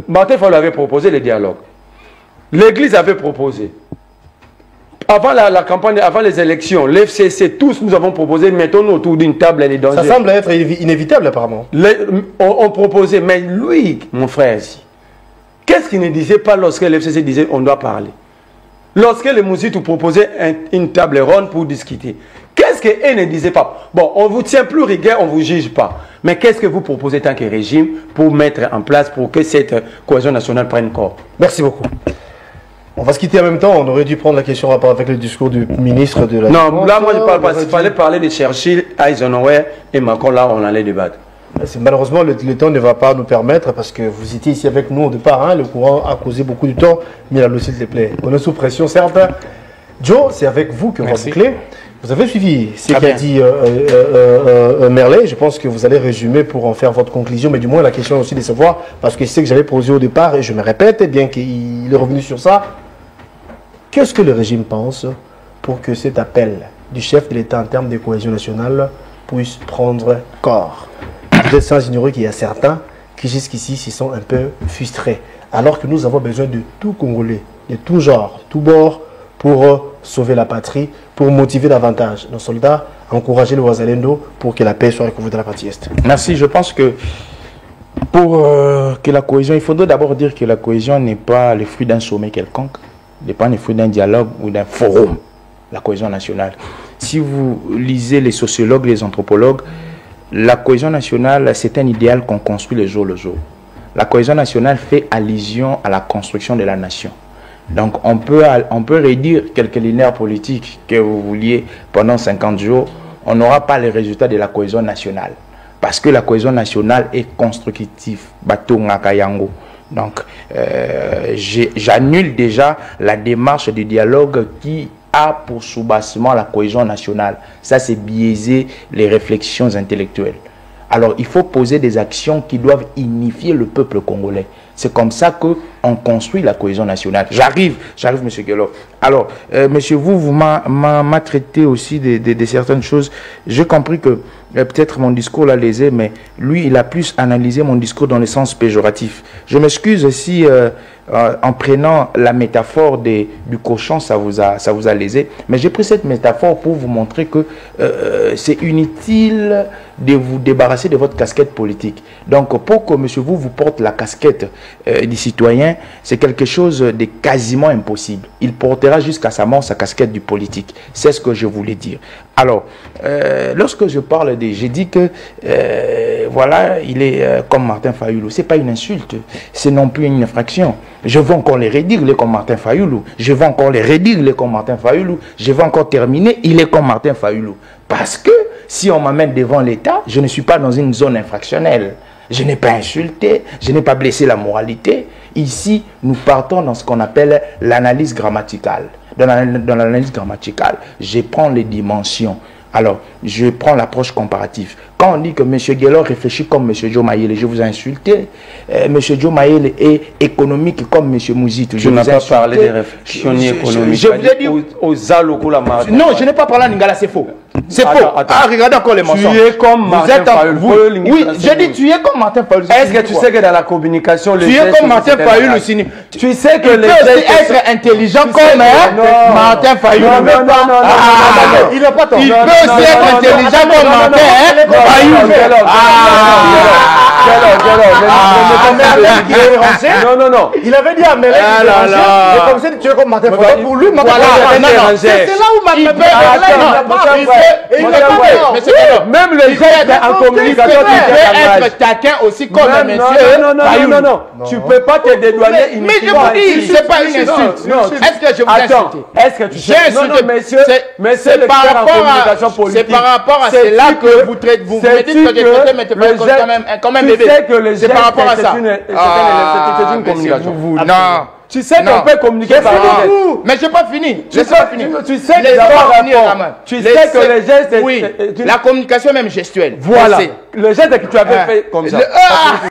Martin Fayulu avait proposé le dialogue. L'Église avait proposé. Avant la campagne, avant les élections, l'FCC, tous nous avons proposé, mettons-nous autour d'une table et les dangers. Ça semble être inévitable apparemment. On proposait, mais lui, mon frère, qu'est-ce qu'il ne disait pas lorsque l'FCC disait on doit parler? Lorsque les Mouzitou proposaient une table ronde pour discuter, qu'est-ce qu'elle ne disait pas? Bon, on ne vous tient plus rigueur, on ne vous juge pas. Mais qu'est-ce que vous proposez tant que régime pour mettre en place pour que cette cohésion nationale prenne corps? Merci beaucoup. On va se quitter en même temps. On aurait dû prendre la question en rapport avec le discours du ministre de la Défense. Non, là, moi, je ne parle pas. Il fallait parler de Churchill, Eisenhower et Macron. Là, on allait débattre. Malheureusement, le temps ne va pas nous permettre parce que vous étiez ici avec nous au départ. Hein, le courant a causé beaucoup de temps. Milalo, s'il te plaît. On est sous pression, certes. Joe, c'est avec vous qu'on va boucler. Vous avez suivi ce qu'a dit Merlet. Je pense que vous allez résumer pour en faire votre conclusion. Mais du moins, la question est aussi de savoir, parce que c'est que j'avais posé au départ, et je me répète, bien qu'il est revenu sur ça. Qu'est-ce que le régime pense pour que cet appel du chef de l'État en termes de cohésion nationale puisse prendre corps? Vous êtes sans ignorer qu'il y a certains qui jusqu'ici se sont un peu frustrés, alors que nous avons besoin de tout Congolais, de tout genre, tout bord, pour sauver la patrie, pour motiver davantage nos soldats, encourager le Wazalendo pour que la paix soit recouverte dans la partie Est. Merci. Je pense que pour que la cohésion, il faudrait d'abord dire que la cohésion n'est pas le fruit d'un sommet quelconque, n'est pas le fruit d'un dialogue ou d'un forum, la cohésion nationale. Si vous lisez les sociologues, les anthropologues, la cohésion nationale, c'est un idéal qu'on construit le jour le jour. La cohésion nationale fait allusion à la construction de la nation. Donc on peut réduire quelques linéaires politiques que vous vouliez pendant 50 jours, on n'aura pas les résultats de la cohésion nationale. Parce que la cohésion nationale est constructive. Donc j'annule déjà la démarche de dialogue qui a pour sous-bassement la cohésion nationale. Ça, c'est biaiser les réflexions intellectuelles. Alors, il faut poser des actions qui doivent unifier le peuple congolais. C'est comme ça qu'on construit la cohésion nationale. J'arrive, M. Guelor. Alors, monsieur, vous m'a traité aussi de certaines choses. J'ai compris que peut-être mon discours l'a lésé, mais lui, il a plus analysé mon discours dans le sens péjoratif. Je m'excuse si, en prenant la métaphore du cochon, ça vous a lésé. Mais j'ai pris cette métaphore pour vous montrer que c'est inutile de vous débarrasser de votre casquette politique. Donc, pour que monsieur vous porte la casquette du citoyen, c'est quelque chose de quasiment impossible. Il portera jusqu'à sa mort sa casquette du politique. C'est ce que je voulais dire. Alors, lorsque je parle j'ai dit que, voilà, il est comme Martin Fayoulou. Ce n'est pas une insulte, c'est non plus une infraction. Je veux encore les redire, il est comme Martin Fayoulou. Je veux encore les redire, il est comme Martin Fayoulou. Je veux encore terminer, il est comme Martin Fayoulou. Parce que, si on m'amène devant l'État, je ne suis pas dans une zone infractionnelle. Je n'ai pas insulté, je n'ai pas blessé la moralité. Ici, nous partons dans ce qu'on appelle l'analyse grammaticale. Dans l'analyse grammaticale, je prends les dimensions. Alors, je prends l'approche comparative. Quand on dit que M. Guelor réfléchit comme M. Joe Mayele, je vous ai insulté. M. Joe Mayele est économique comme M. Mouzito. Je n'ai pas parlé des réflexions économiques. Je vous ai dit aux alocos la marque. Non, je n'ai pas parlé à Ningala, c'est faux. C'est faux. Ah, regardez encore les mensonges. Tu es comme Martin Fayoulou. Oui, j'ai dit tu es comme Martin Fayoulou. Est-ce que tu sais que dans la communication, tu es comme Martin Fayoulou. Tu sais que les gestes être intelligent comme Martin Fayoulou. Non, il n'a pas tort. Il peut aussi être intelligent comme Martin Fayoulou. Non. Il avait dit à Mélène, et comme ça, tu es comme Martin Fayoulou. Pour lui, c'est là où Martin même les gestes en communication, tu peux être taquin aussi comme un monsieur. Non. Tu ne peux pas te dédouaner. Mais je vous dis, ce n'est pas une insulte. Est-ce que je vous insulte? Est-ce que tu sais? Non, monsieur, c'est par rapport à cela que vous me dites que je traite, mais tu peux quand même bébé. C'est par rapport à ça. C'est une communication. Non. Tu sais qu'on peut communiquer par rapport. Mais je n'ai pas fini. Tu sais que les gestes... Oui, la communication même gestuelle. Voilà. Le geste que tu avais fait comme ça.